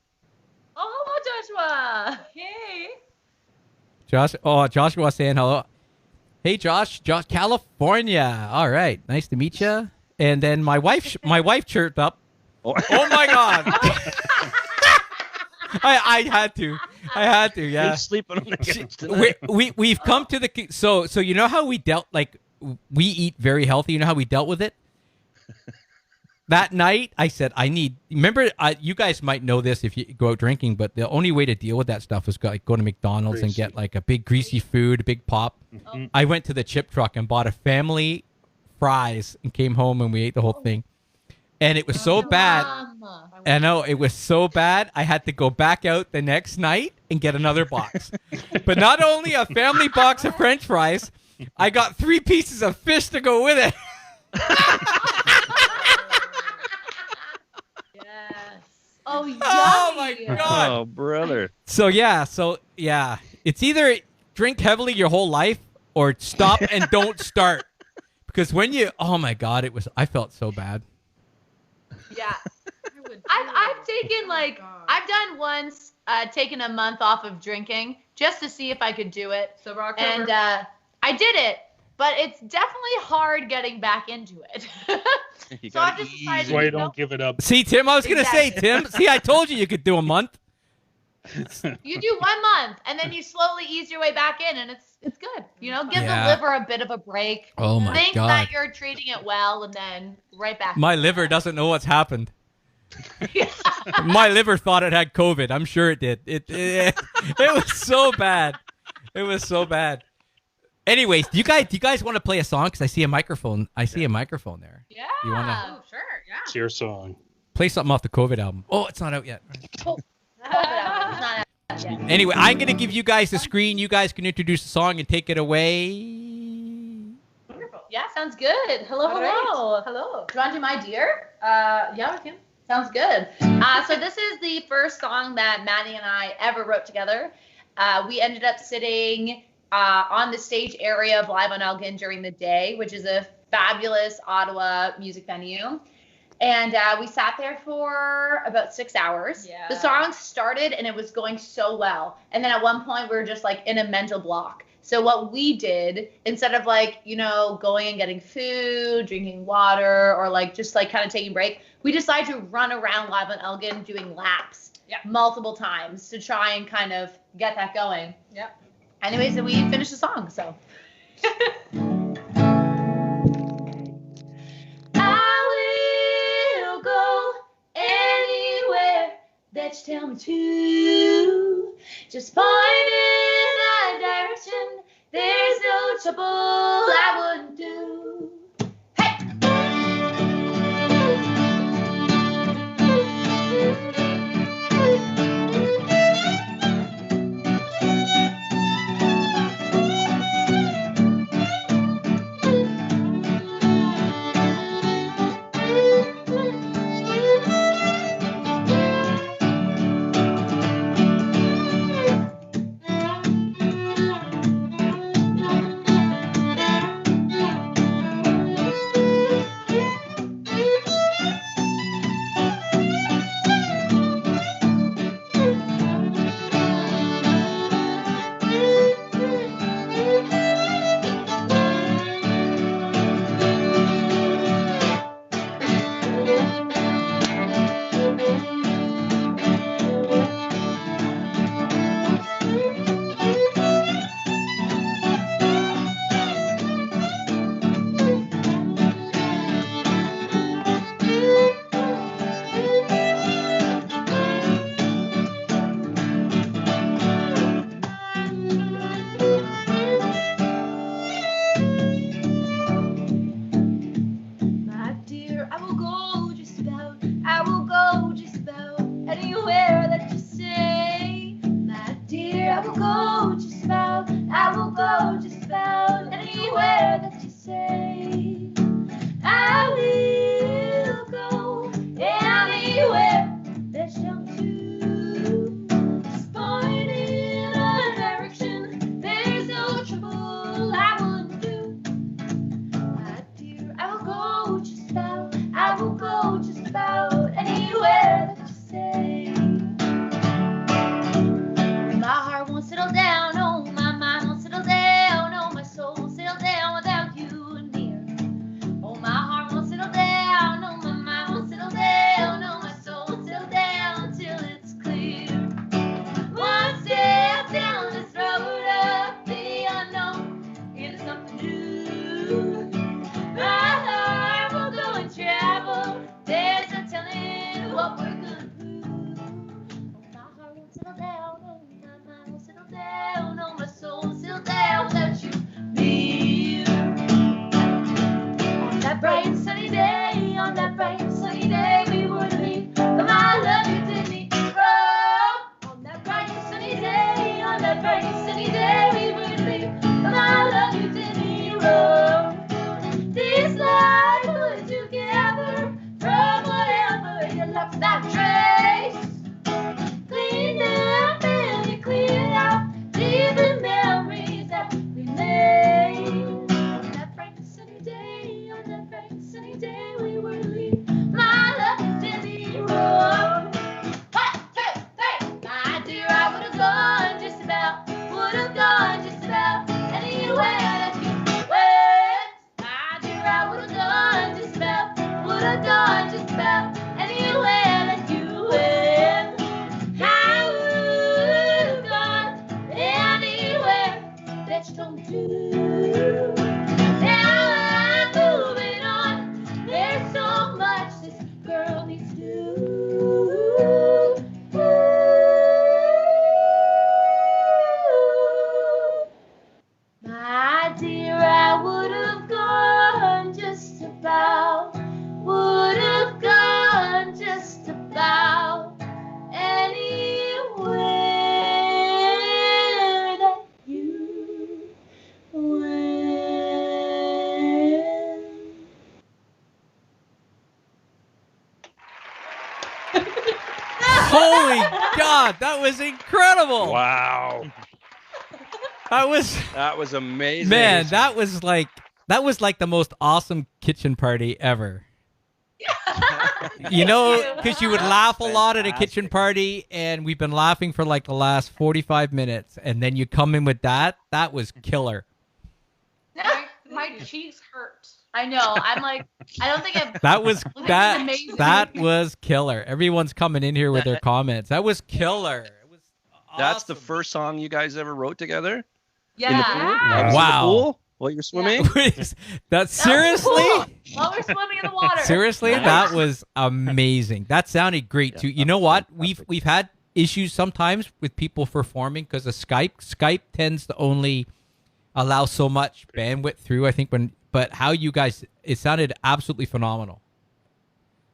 Oh, hello, Joshua. Yay. Joshua saying hello. Hey, Josh, California. All right, nice to meet you. And then my wife chirped up. Oh my God. I had to. Yeah. You're sleeping on the couch tonight. We've come to the so you know how we we eat very healthy. You know how we dealt with it. That night, I said, remember, you guys might know this if you go out drinking, but the only way to deal with that stuff was go to McDonald's and get like a big greasy food, a big pop. Mm-hmm. I went to the chip truck and bought a family fries and came home and we ate the whole thing. And it was so bad. I know, it was so bad, I had to go back out the next night and get another box. But not only a family box of French fries, I got 3 pieces of fish to go with it. Yes. Oh, yummy. Oh my God. Oh, brother. So yeah, it's either drink heavily your whole life or stop and don't start. Because when you, oh my God, I felt so bad. Yeah. I would I've too. taken Oh my like God. I've done once taken a month off of drinking just to see if I could do it, Sober October. and I did it, but it's definitely hard getting back into it. You So I've gotta just ease decided, That's why you you know, don't give it up. See, Tim, I was going to say, Exactly. Tim, see, I told you could do a month. you do 1 month and then you slowly ease your way back in, and it's good. You know, give Yeah. the liver a bit of a break. Oh my Think God. that you're treating it well, and then right back. My liver doesn't know what's happened. My liver thought it had COVID. I'm sure it did. It was so bad. It was so bad. Anyways, do you guys want to play a song? Because I see a microphone. I see a microphone there. Yeah. You wanna- Oh, sure, yeah. It's your song. Play something off the COVID album. Oh, it's not out yet. It's not out yet. Anyway, I'm going to give you guys the screen. You guys can introduce the song and take it away. Wonderful. Yeah, sounds good. Hello, All hello. right. Hello. Do you want to do My Dear? Yeah, we can. Sounds good. So this is the first song that Maddie and I ever wrote together. We ended up sitting on the stage area of Live on Elgin during the day, which is a fabulous Ottawa music venue. And we sat there for about 6 hours. Yeah. The song started and it was going so well. And then at one point we were just like in a mental block. So what we did, instead of like, you know, going and getting food, drinking water, or like just like kind of taking a break, we decided to run around Live on Elgin doing laps multiple times to try and kind of get that going. Yep. Anyways, and we finished the song, so. I will go anywhere that you tell me to. Just point in that direction. There's no trouble I wouldn't do. Hey! Holy God, that was incredible. Wow. That was That was amazing. man, that was like the most awesome kitchen party ever. You know, because you would laugh a lot at a kitchen party, and we've been laughing for like the last 45 minutes, and then you come in with that. That was killer. My cheeks hurt. I know. I'm like, I don't think I've. That was This is that. amazing. That was killer. Everyone's coming in here with their comments. That was killer. It was. That's the awesome. first song you guys ever wrote together? In the Yeah. pool? Wow. Wow. In the pool while you're swimming? That seriously? While we're swimming in the water. Seriously, that was amazing. That sounded great too. You know what? We've had issues sometimes with people performing because of Skype. Skype tends to only allow so much bandwidth through. I think but how you guys, it sounded absolutely phenomenal.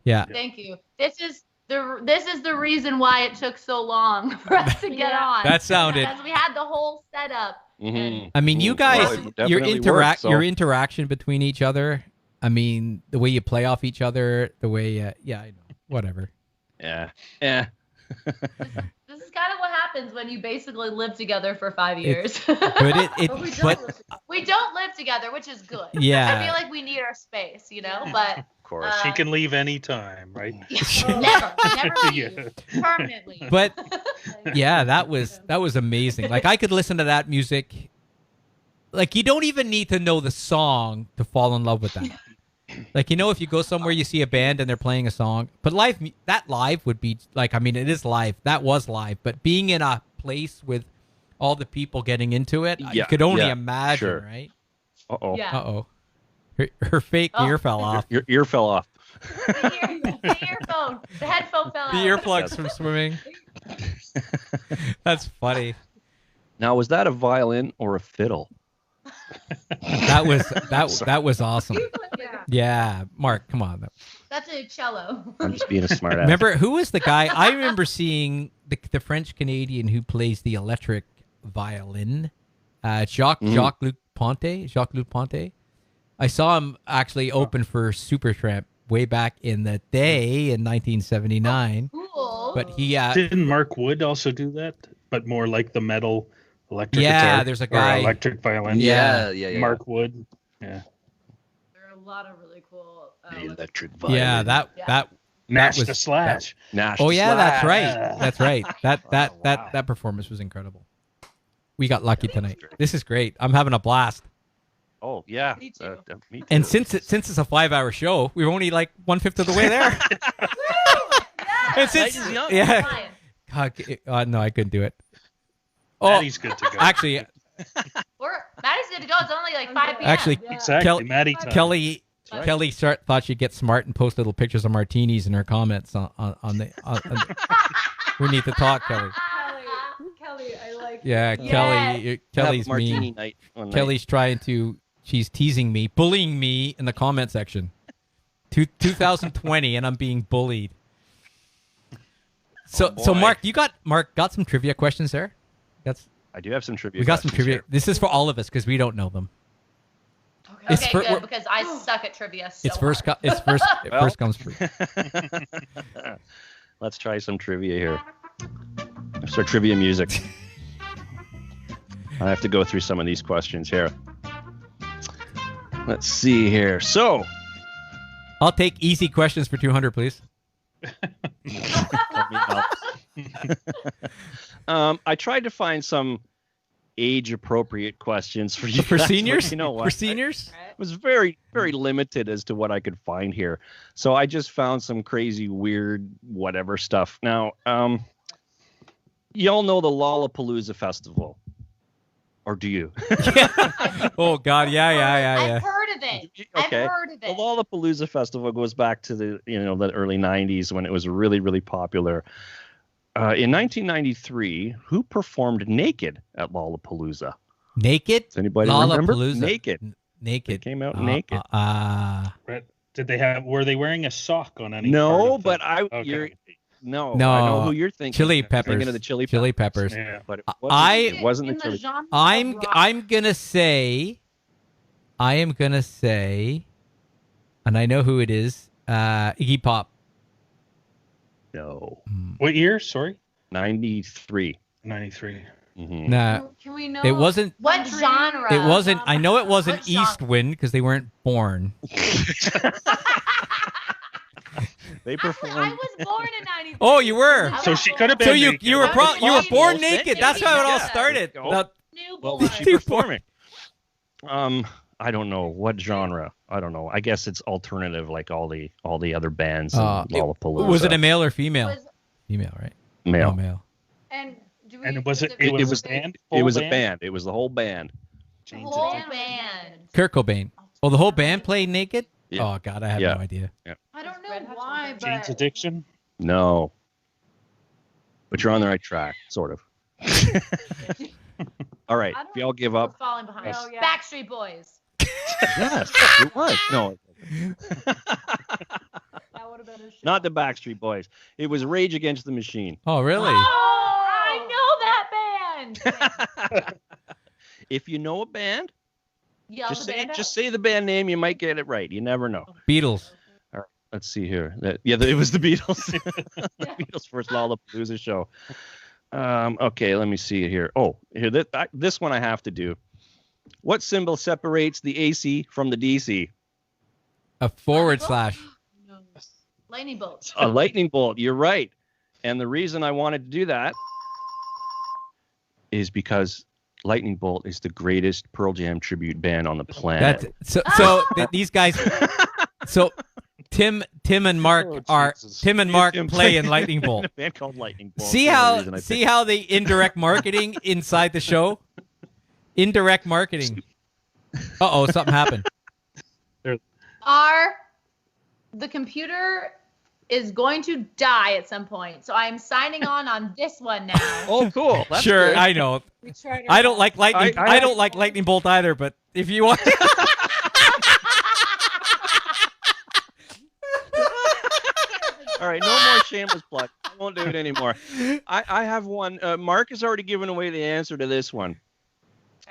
Yeah. Thank you. This is the reason why it took so long for us to get on. That sounded. Because we had the whole setup. Mhm. I mean, you guys, Well, it your definitely worked, so- your interaction between each other. I mean, the way you play off each other, the way, yeah, I know, whatever. Yeah. Yeah. This is kind of what happens when you basically live together for 5 years. But we don't live together, which is good. Yeah. I feel like we need our space, you know. But Of course. She can leave anytime, right? never Yeah. leave permanently. but yeah, that was amazing. Like I could listen to that music. Like you don't even need to know the song to fall in love with that. Like, you know, if you go somewhere, you see a band and they're playing a song, but live would be like, I mean, it is live. That was live, but being in a place with all the people getting into it, you could only imagine, sure. right? Uh-oh. Yeah. Uh-oh. Her fake ear fell off. Your ear fell off. The earphone, the headphone fell out. The earplugs from swimming. That's funny. Now, was that a violin or a fiddle? That was awesome. Yeah. Yeah, Mark, come on. That's a cello. I'm just being a smart ass. Remember, who was the guy? I remember seeing the French Canadian who plays the electric violin, Jacques-Luc Ponte. I saw him actually open for Supertramp way back in the day in 1979. Cool. But he, Didn't Mark Wood also do that? But more like the metal electric Yeah, guitar? there's a Or guy- electric violin. Yeah. Mark Wood. Yeah. There are a lot of really cool. The electric violin. yeah, that Nash was- the Slash. Nash Oh the yeah, that's Slash. right. That's right. That performance was incredible. We got lucky tonight. This is great. I'm having a blast. Oh yeah. Me too. Me too. And since it's a 5-hour show, we're only like 1/5 of the way there. And since, Night is young. yeah, God, no, I couldn't do it. Oh, Maddie's good to go. actually, Maddie's good to go. It's only like 5 p.m. Actually, Yeah. Exactly. Maddie time. Kelly right. Kelly thought she'd get smart and post little pictures of martinis in her comments on the. We need to talk, Kelly. Kelly, I like. Yeah, Yes. Kelly's Have martini mean. night one night. Kelly's she's teasing me, bullying me in the comment section. 2020, and I'm being bullied. So, Oh, so boy. Mark got some trivia questions there. I do have some trivia. We got some questions trivia. here. This is for all of us because we don't know them. It's Okay, for- good, because I suck at trivia so It's first. hard. It Well. first comes free. Let's try some trivia here. Let's start trivia music. I have to go through some of these questions here. Let's see here. So, I'll take easy questions for 200, please. I tried to find some age-appropriate questions for you For guys, but seniors? You know what? For seniors? I was very, very limited as to what I could find here. So I just found some crazy, weird, whatever stuff. Now, y'all know the Lollapalooza Festival, or do you? Oh God, yeah. I've heard of it. Okay. I've heard of The it. Lollapalooza Festival goes back to the early 90s when it was really, really popular. In 1993, who performed naked at Lollapalooza? Naked? Does anybody remember? Lollapalooza. Naked. Naked. They came out naked. Right. Were they wearing a sock on any? part No, of the- but Okay. no, No, I know who you're thinking. Chili You're peppers. Thinking of the chili Chili peppers. Yeah. But I- it wasn't the In chili. genre of I'm rock. gonna say, and I know who it is. Iggy Pop. No. What year? Sorry. 93. 93. Mhm. Nah, Can we know it wasn't. What country? genre? It wasn't. I know it wasn't What genre? East Wind because they weren't born. They I performed. was born in 93. Oh, you were. I So was she born- could have been. So you naked. you were I was you were born born naked. naked. That's how it all Yeah. started. There you go. Now, Newborn. Well, was she performing? I don't know what genre. I don't know. I guess it's alternative, like all the other bands. In Lollapalooza. was it a male or female? Was- Female, right? male? Oh, male. And do we? And was it? It was was- a band. It Full was a band? band. It was the whole band. The Jane's whole Addiction. band. Kurt Cobain. Oh, the whole band played naked. Yeah. Oh God, I have Yeah. no idea. I don't know Red Hot why, Chili but Jane's Addiction. No. But you're on the right track, sort of. All right. I If don't- y'all give We're up. falling behind. Oh, yeah. Backstreet Boys. Yes, it was. No, that would have been a show. not the Backstreet Boys. It was Rage Against the Machine. Oh, really? Oh, I know that band. If you know a band, Yell just the say band out. just say the band name. You might get it right. You never know. Beatles. Let's see here. It was the Beatles. The Beatles' first Lollapalooza show. Okay, let me see it here. Oh, here this one I have to do. What symbol separates the AC from the DC? A forward slash. No. Lightning bolt. A lightning bolt. You're right. And the reason I wanted to do that is because Lightning Bolt is the greatest Pearl Jam tribute band on the planet. These guys. So Tim and Mark Oh, Jesus. Tim play in Lightning Bolt. A band called Lightning Bolt. See for the how reason I picked how they indirect marketing inside the show? Indirect marketing. Uh-oh, something happened. The computer is going to die at some point, so I'm signing on this one now. Oh, cool. That's Sure, good. I know. We tried I don't like lightning. I I don't like Lightning Bolt either. But if you want, All right, no more shameless plug. I won't do it anymore. I have one. Mark has already given away the answer to this one.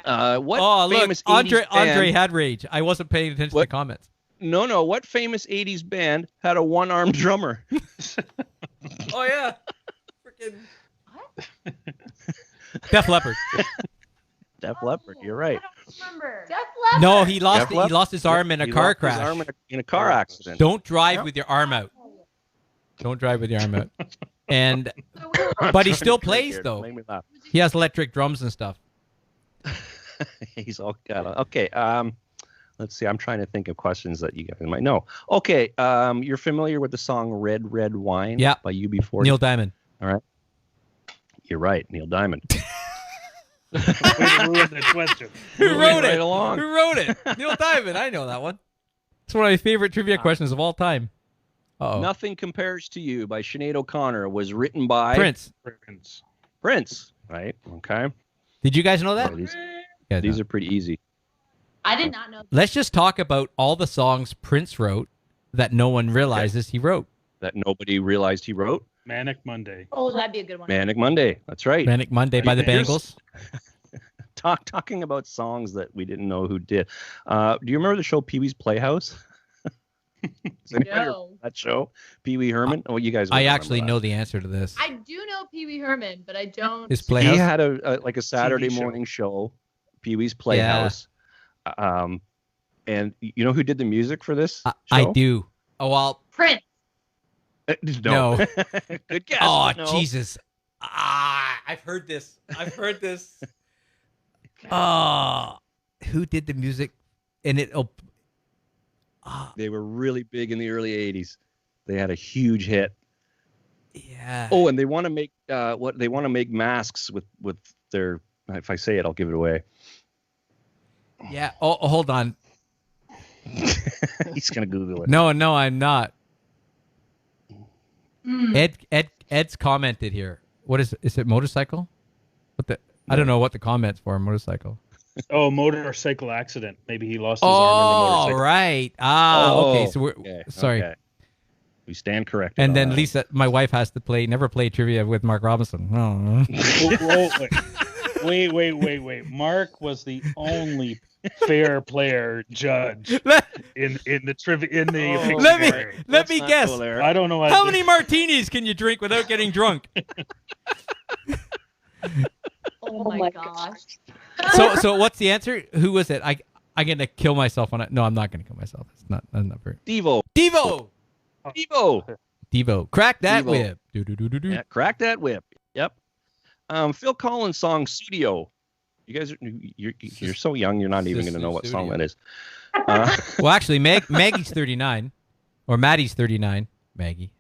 What oh look, famous Andre 80s band, Andre had rage. I wasn't paying attention to What? the comments. No. What famous 80s band had a one-armed drummer? Oh yeah, freaking What? Def Leppard. Def Leppard. You're right. I don't remember. Def Leppard. No, he lost Def Leppard? his arm in a He car lost his crash. arm in a car accident. Don't drive Yep. with your arm out. Don't drive with your arm out. And So weird. but he Trying still to plays here. though. Make me laugh. He has electric drums and stuff. He's all got okay. Let's see. I'm trying to think of questions that you guys might know. Okay. You're familiar with the song "Red Red Wine"? Yeah. By UB40. Neil Diamond. You're right, Neil Diamond. Way to ruin the question. Who Moving wrote right it? along. Who wrote it? Neil Diamond. I know that one. It's one of my favorite trivia questions of all time. Uh-oh. Nothing Compares to You by Sinead O'Connor was written by Prince. Prince. Right. Okay. Did you guys know that? So Yeah, these no. are pretty easy. I did not know. Let's just talk about all the songs Prince wrote that no one realizes he wrote. That nobody realized he wrote. Manic Monday. Oh, that'd be a good one. Manic Monday. That's right. Manic Monday by the Here's- Bangles. Talking about songs that we didn't know who did. Do you remember the show Pee Wee's Playhouse? Does anybody remember No. that show? Pee Wee Herman? Oh, you guys. I wouldn't actually remember know the answer to this. I do know Pee Wee Herman, but I don't. His that. Playhouse. He had a Saturday show. morning show, Pee Wee's Playhouse. And you know who did the music for this I show? do. Oh, well. Prince. No. No. Good guess. Oh, but no. Jesus. I've heard this. Oh, who did the music? And it. Oh, They were really big in the early '80s. They had a huge hit. yeah. Oh, and they want to make they want to make masks with their. If I say it, I'll give it away. Yeah. Oh, hold on. He's gonna Google it. No, I'm not. Mm. Ed's commented here. What is it? Motorcycle? What the? I don't know what the comments for. Motorcycle. Oh, motorcycle accident. Maybe he lost his arm in the Oh, motorcycle. right. Okay. So we're Okay, sorry. okay. We stand corrected. And on then that. Lisa, my wife, has to never play trivia with Mark Robinson. Oh. Whoa, wait. Wait. Mark was the only fair player judge let, in the trivia in the Oh, picture let me game. let Let's me not guess. go there. I don't know. How many martinis can you drink without getting drunk? Oh my my gosh. So what's the answer? Who was it? I'm gonna kill myself on it. No, I'm not gonna kill myself. That's not very. Devo. Devo. Devo. Crack that Devo. whip. Do. Yeah, crack that whip. Yep. Phil Collins' song "Studio." You guys, you're so young. You're not even going to know what song that is. Well, actually, Maggie's 39, or Maddie's 39. Maggie.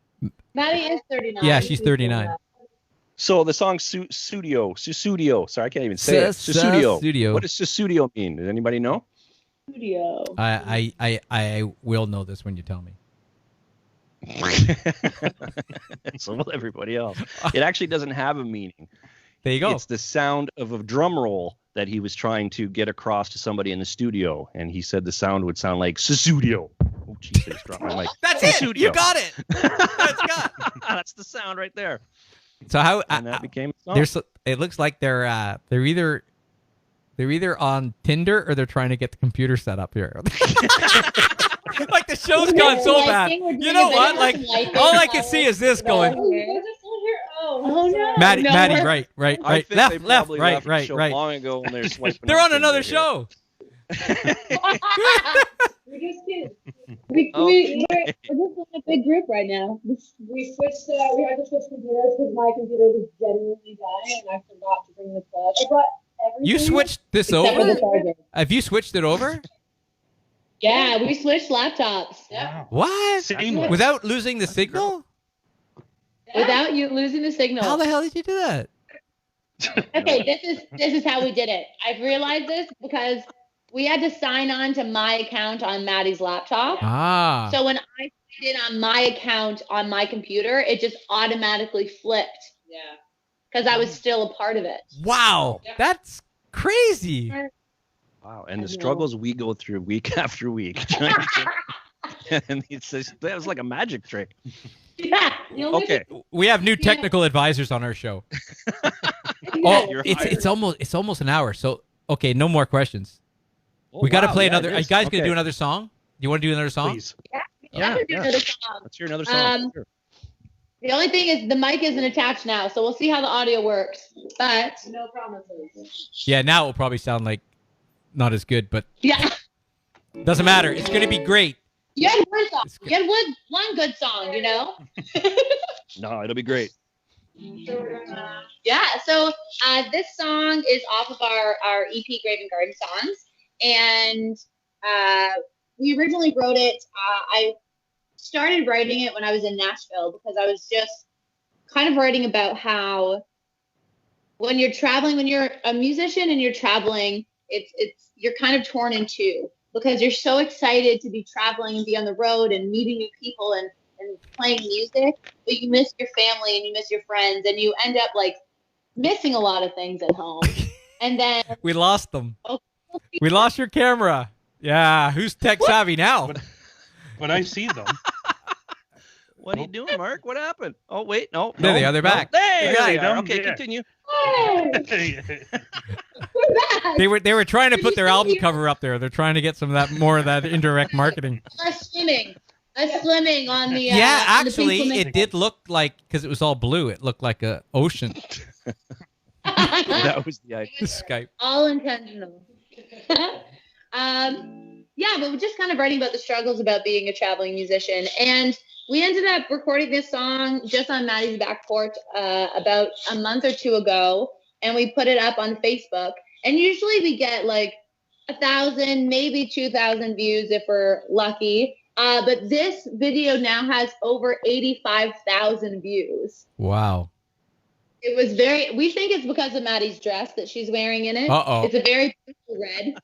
Maddie is 39. Yeah, she's 39. So the song "Studio." Sorry, I can't even say it. Studio. What does "Studio" mean? Does anybody know? Studio. I will know this when you tell me. So will everybody else. It actually doesn't have a meaning. There you go. It's the sound of a drum roll that he was trying to get across to somebody in the studio, and he said the sound would sound like "Studio." Oh, jeez, I just dropped my mic. That's it. Studio. You got it. That's the sound right there. So how? And that became a song. It looks like they're either on Tinder or they're trying to get the computer set up here. Like the show's gone so bad. You know what? Like all I can see is this going. Oh no. Maddie, No, Maddie, we're- right. I think Left, they left, probably right, left the right, show right. long ago when they're swiping. They're on another Tinder here. show. We're just kidding. We're just in a big group right now. We switched. We had to switch computers because my computer was genuinely dying, and I forgot to bring the plug. I brought everything. You switched this except for the over? charger. Have you switched it over? Yeah, we switched laptops. Wow. What? Seamless. Without losing the signal? Without you losing the signal. How the hell did you do that? Okay, this is how we did it. I've realized this because we had to sign on to my account on Maddie's laptop. Ah. So when I signed in on my account on my computer, it just automatically flipped. Yeah. Because I was still a part of it. Wow. That's crazy. Wow, and the I know. struggles we go through week after week. And it's just, that was like a magic trick. Yeah. Okay. We have new technical advisors on our show. Oh, You're it's almost an hour. So okay, no more questions. Oh, We got to wow, play yeah, another. it Are you is. guys gonna Okay. do another song? Do you want to do another song? Please. Yeah, Do yeah. another song. Let's hear another song. Um, Sure. The only thing is the mic isn't attached now, so we'll see how the audio works. But No promises. Yeah, now it will probably sound like not as good, but yeah, doesn't matter. It's gonna be great. you had one song. It's good. You had one good song, you know. No, it'll be great. Yeah. So this song is off of our EP Graven Garden Songs, and we originally wrote it. I started writing it when I was in Nashville because I was just kind of writing about how when you're traveling, when you're a musician and you're traveling, it's you're kind of torn in two because you're so excited to be traveling and be on the road and meeting new people and playing music, but you miss your family and you miss your friends and you end up like missing a lot of things at home. And then We lost them. Oh. We lost your camera. Yeah, who's tech savvy now? But I see them. What are you doing, Mark? What happened? Oh, wait, no. There they are. They're back. There Yeah, they they are. don't- Okay, yeah. continue. They were trying to put their album cover up there. They're trying to get some of that more of that indirect marketing. less swimming on the Yeah, on the actually, pink it did look like because it was all blue. It looked like a ocean. That was the idea. Skype. all intentional. Yeah, but we're just kind of writing about the struggles about being a traveling musician. And we ended up recording this song just on Maddie's back porch about a month or two ago. And we put it up on Facebook. And usually we get like 1,000, maybe 2,000 views if we're lucky. But this video now has over 85,000 views. Wow. It was we think it's because of Maddie's dress that she's wearing in it. Uh-oh. It's a very beautiful red.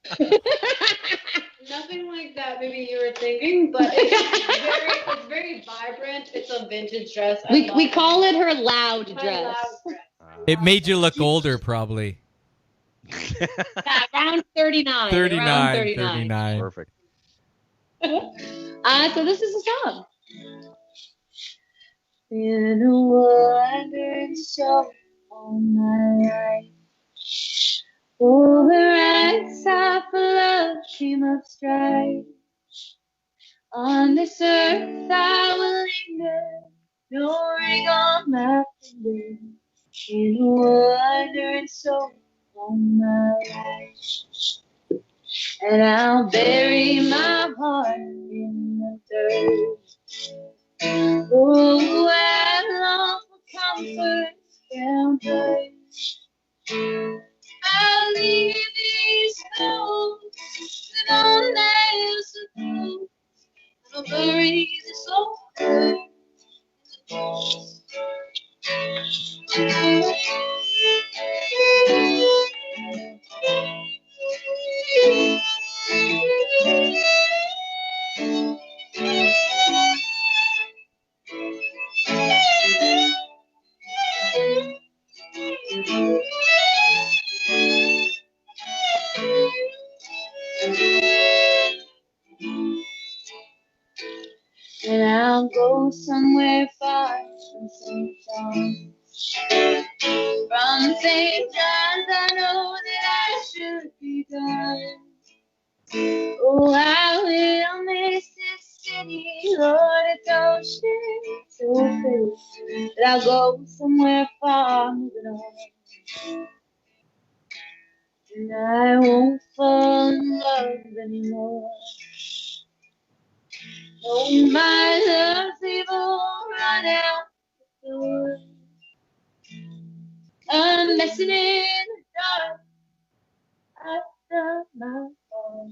Nothing like that. Maybe you were thinking, but it's very vibrant. It's a vintage dress. We call it her loud My dress. loud dress. It made you look older, probably. Yeah, around 39. 39. Around 39. 39. Perfect. So this is the song. Been a wandering soul all my life, For the right side for love, she must strive. On this earth I will linger, no ring on my finger, in a wandering soul on my life. And I'll bury my heart in the dirt. Oh, I long for comfort down here. I'll leave these notes with all nails of blue. I'll bury the soul. And I'll go somewhere far from St. John's. From St. John's, I know that I should be gone. Oh, I will miss this city, Lord, it's ocean so pretty. But I'll go somewhere far, moving on. And I won't fall in love anymore. Oh, my love's evil, run out the door. I'm messing in the dark. I've done my part.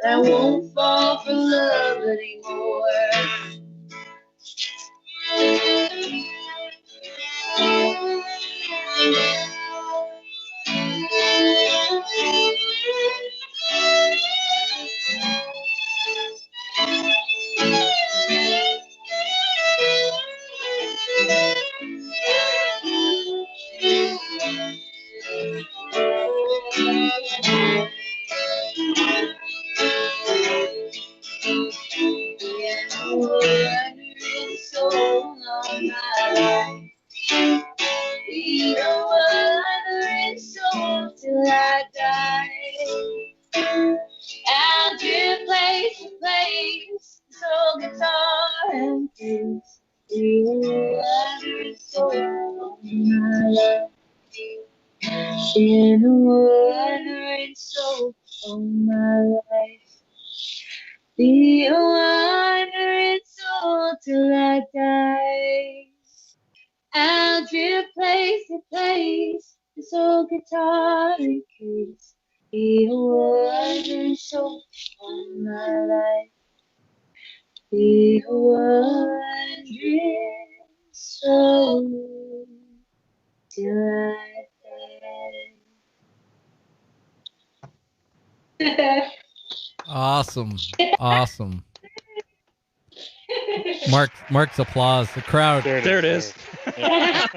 And I won't fall for love anymore. Till I die, I'll drift place to place, so guitar and keys, you are soul my love, in a wandering soul of my life, be a wandering soul till I die. I'll drift place to place, so guitar and keys, be a wandering soul on my life, be a wandering soul till I die. Awesome. Awesome. Mark's applause. The crowd. There it is.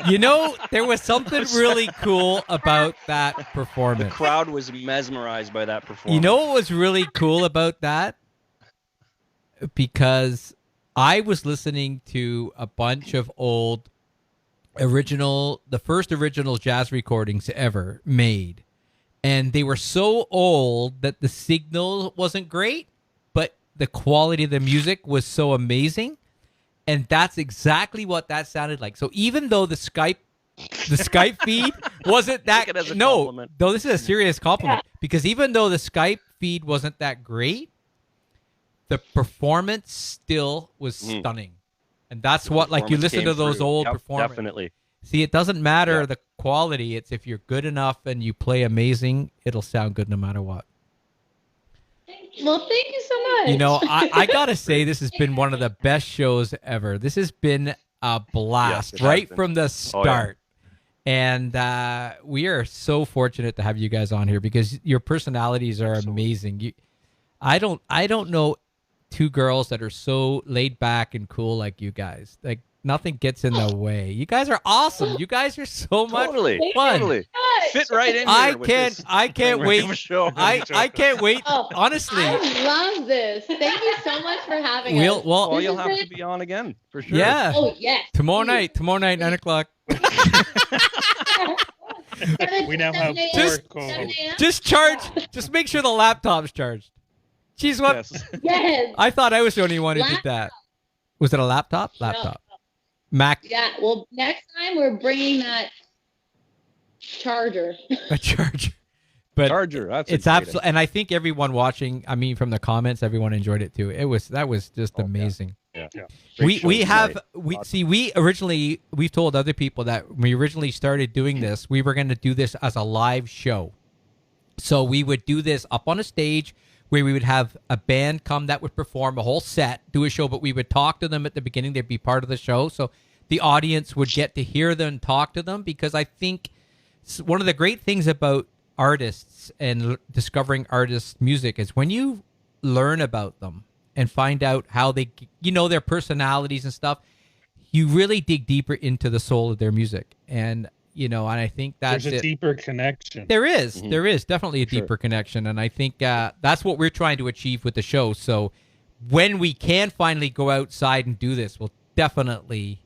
You know, there was something really cool about that The performance. crowd was mesmerized by that performance. You know what was really cool about that? Because I was listening to a bunch of old the first original jazz recordings ever made. And they were so old that the signal wasn't great, but the quality of the music was so amazing. And that's exactly what that sounded like. So even though the Skype feed wasn't that Take it as a no, compliment. though this is a serious compliment, because even though the Skype feed wasn't that great, the performance still was stunning. And that's what, like, you listen to those old performances. Definitely. See, it doesn't matter the quality. It's if you're good enough and you play amazing, it'll sound good no matter what. Well, thank you so much. You know, I got to say, this has been one of the best shows ever. This has been a blast Yes, it has right been. from the start. And we are so fortunate to have you guys on here because your personalities are amazing. I don't know two girls that are so laid back and cool like you guys. Like, nothing gets in the way. You guys are awesome. You guys are so much fun. Totally. Fit right in here. I with can't this wait. show. I can't wait. Oh, Honestly, I love this. Thank you so much for having us. Well, you'll have to be on again for sure. Yeah. Oh, yes. Tomorrow night, 9:00. We now have 4 Just- co-hosts. Just make sure the laptop's charged. Jeez, what? Yes. Yes. I thought I was the only one who did that. Was it a laptop? Laptop. Mac. Yeah. Well, next time we're bringing that charger. A charger. But Charger. That's it's absolutely, and I think everyone watching, I mean, from the comments, everyone enjoyed it too. That was just amazing. Yeah. Yeah. Great We show have tonight. we Awesome. see we've told other people that when we originally started doing this, we were going to do this as a live show. So we would do this up on a stage where we would have a band come that would perform a whole set, do a show, but we would talk to them at the beginning. They'd be part of the show, so the audience would get to hear them, talk to them, because I think one of the great things about artists and discovering artists' music is when you learn about them and find out how they, their personalities and stuff, you really dig deeper into the soul of their music. And, and I think that's There's a deeper connection. There is. Mhm. There is definitely a Sure. deeper connection. And I think that's what we're trying to achieve with the show. So when we can finally go outside and do this, we'll definitely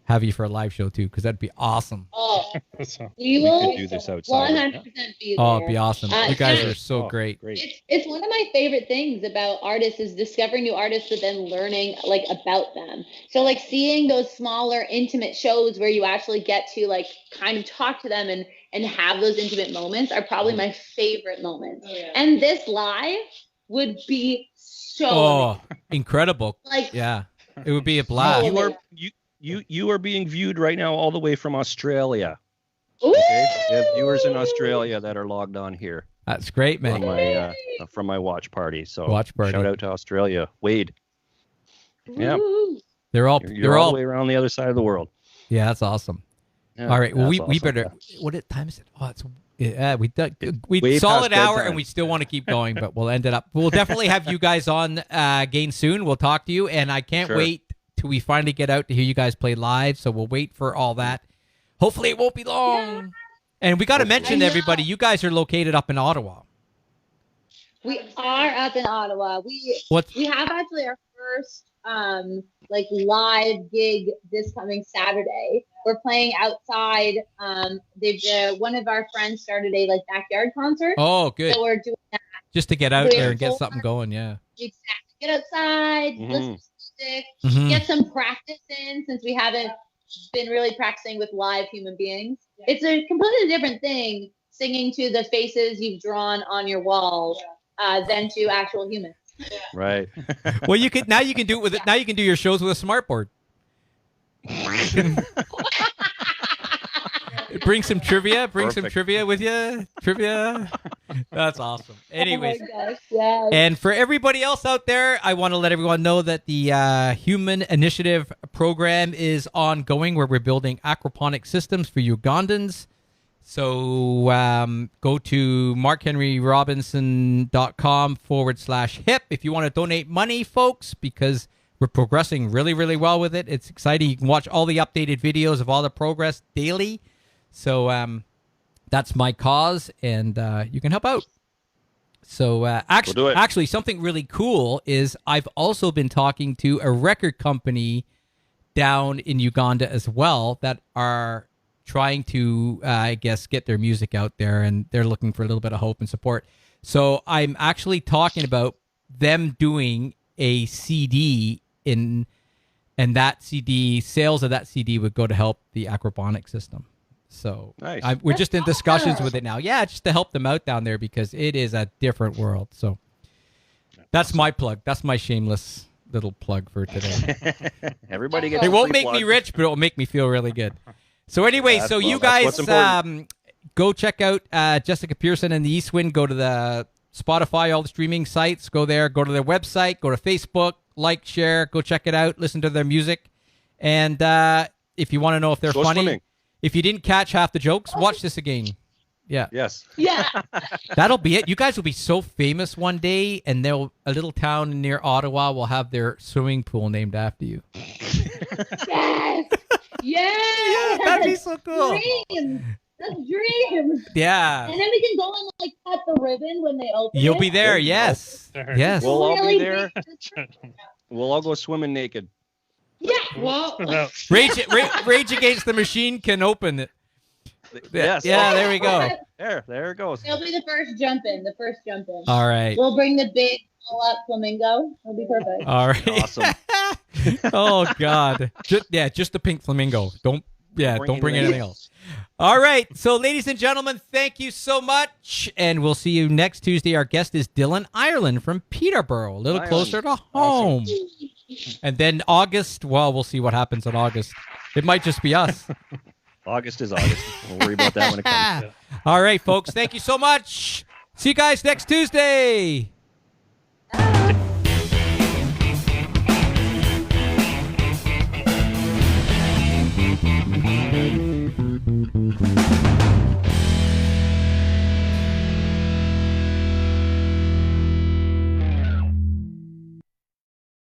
have you for a live show too, because that'd be awesome. Oh, So, we We will could do this outside. 100% be there. Oh, it'd be awesome. You guys yeah. are so Oh, great. It's one of my favorite things about artists is discovering new artists, but then learning like about them. So like seeing those smaller intimate shows where you actually get to like kind of talk to them and have those intimate moments are probably my favorite moments. Oh, yeah. And this live would be so Oh, incredible. like Yeah. It would be a blast. You are being viewed right now all the way from Australia. Ooh! Okay, we have viewers in Australia that are logged on here That's great, man. from my watch party. So Watch party. shout out to Australia, Wade. Yeah, Woo! They're all you're all the way around the other side of the world. Yeah, that's awesome. Yeah, All right. Well, we that's better. awesome. What time is it? Oh, it's we Way solid past hour, bedtime. and we still want to keep going, but we'll end it up. We'll definitely have you guys on again soon. We'll talk to you, and I can't Sure. wait till we finally get out to hear you guys play live. So we'll wait for all that. Hopefully, it won't be long. And we got to mention to I know. everybody, you guys are located up in Ottawa. We are up in Ottawa. What's We have actually our first like live gig this coming Saturday. We're playing outside. One of our friends started a like backyard concert. Oh, good. So we're doing that. Just to get out We're there and get full- something going. Yeah. Exactly. Get outside, Mhm. listen to music, Mhm. get some practice in since we haven't been really practicing with live human beings. It's a completely different thing singing to the faces you've drawn on your wall than to actual humans. Right. Well, you can do it with it. Now you can do your shows with a smartboard. Bring some trivia. Bring some Perfect. trivia with you. Trivia. That's awesome. Anyways, Oh my gosh, yes. and for everybody else out there, I want to let everyone know that the Human Initiative program is ongoing, where we're building aquaponic systems for Ugandans. So go to markhenryrobinson.com/hip if you want to donate money, folks, because we're progressing really, really well with it. It's exciting. You can watch all the updated videos of all the progress daily. So that's my cause, and you can help out. So We'll do actually, it. actually, something really cool is I've also been talking to a record company down in Uganda as well that are trying to, I guess, get their music out there, and they're looking for a little bit of hope and support. So I'm actually talking about them doing a CD and that CD, sales of that CD would go to help the aquaponic system. So Nice. we're just in discussions awesome. with it now. Yeah, just to help them out down there because it is a different world. So that's my plug. That's my shameless little plug for today. Everybody gets. It a won't free make me plug. rich, but it will make me feel really good. So anyway, That's so you that's what's guys important. go check out Jessica Pearson and the East Wind. Go to the Spotify, all the streaming sites. Go there. Go to their website. Go to Facebook. Like, share. Go check it out. Listen to their music. And if you want to know if they're Go funny, swimming. if you didn't catch half the jokes, watch this again. Yeah. Yes. Yeah. That'll be it. You guys will be so famous one day, and a little town near Ottawa will have their swimming pool named after you. Yes. Yes. That'd be so cool. Dreams. That's dreams. Yeah. And then we can go and like cut the ribbon when they open You'll it. be there. Yes. There. Yes. We'll all Really be there. big- We'll all go swimming naked. Yeah. Well, Rage Against the Machine can open it. Yes. Yeah, there we go. There it goes. It'll be the first jump in. The first jump in. All right. We'll bring the big pull-up flamingo. It'll be perfect. All right. Awesome. Oh God. Just the pink flamingo. Don't bring anything else. All right. So, ladies and gentlemen, thank you so much, and we'll see you next Tuesday. Our guest is Dylan Ireland from Peterborough, a little closer to home. And then August. Well, we'll see what happens in August. It might just be us. August is August. We'll worry about that when it comes. All right, folks. Thank you so much. See you guys next Tuesday.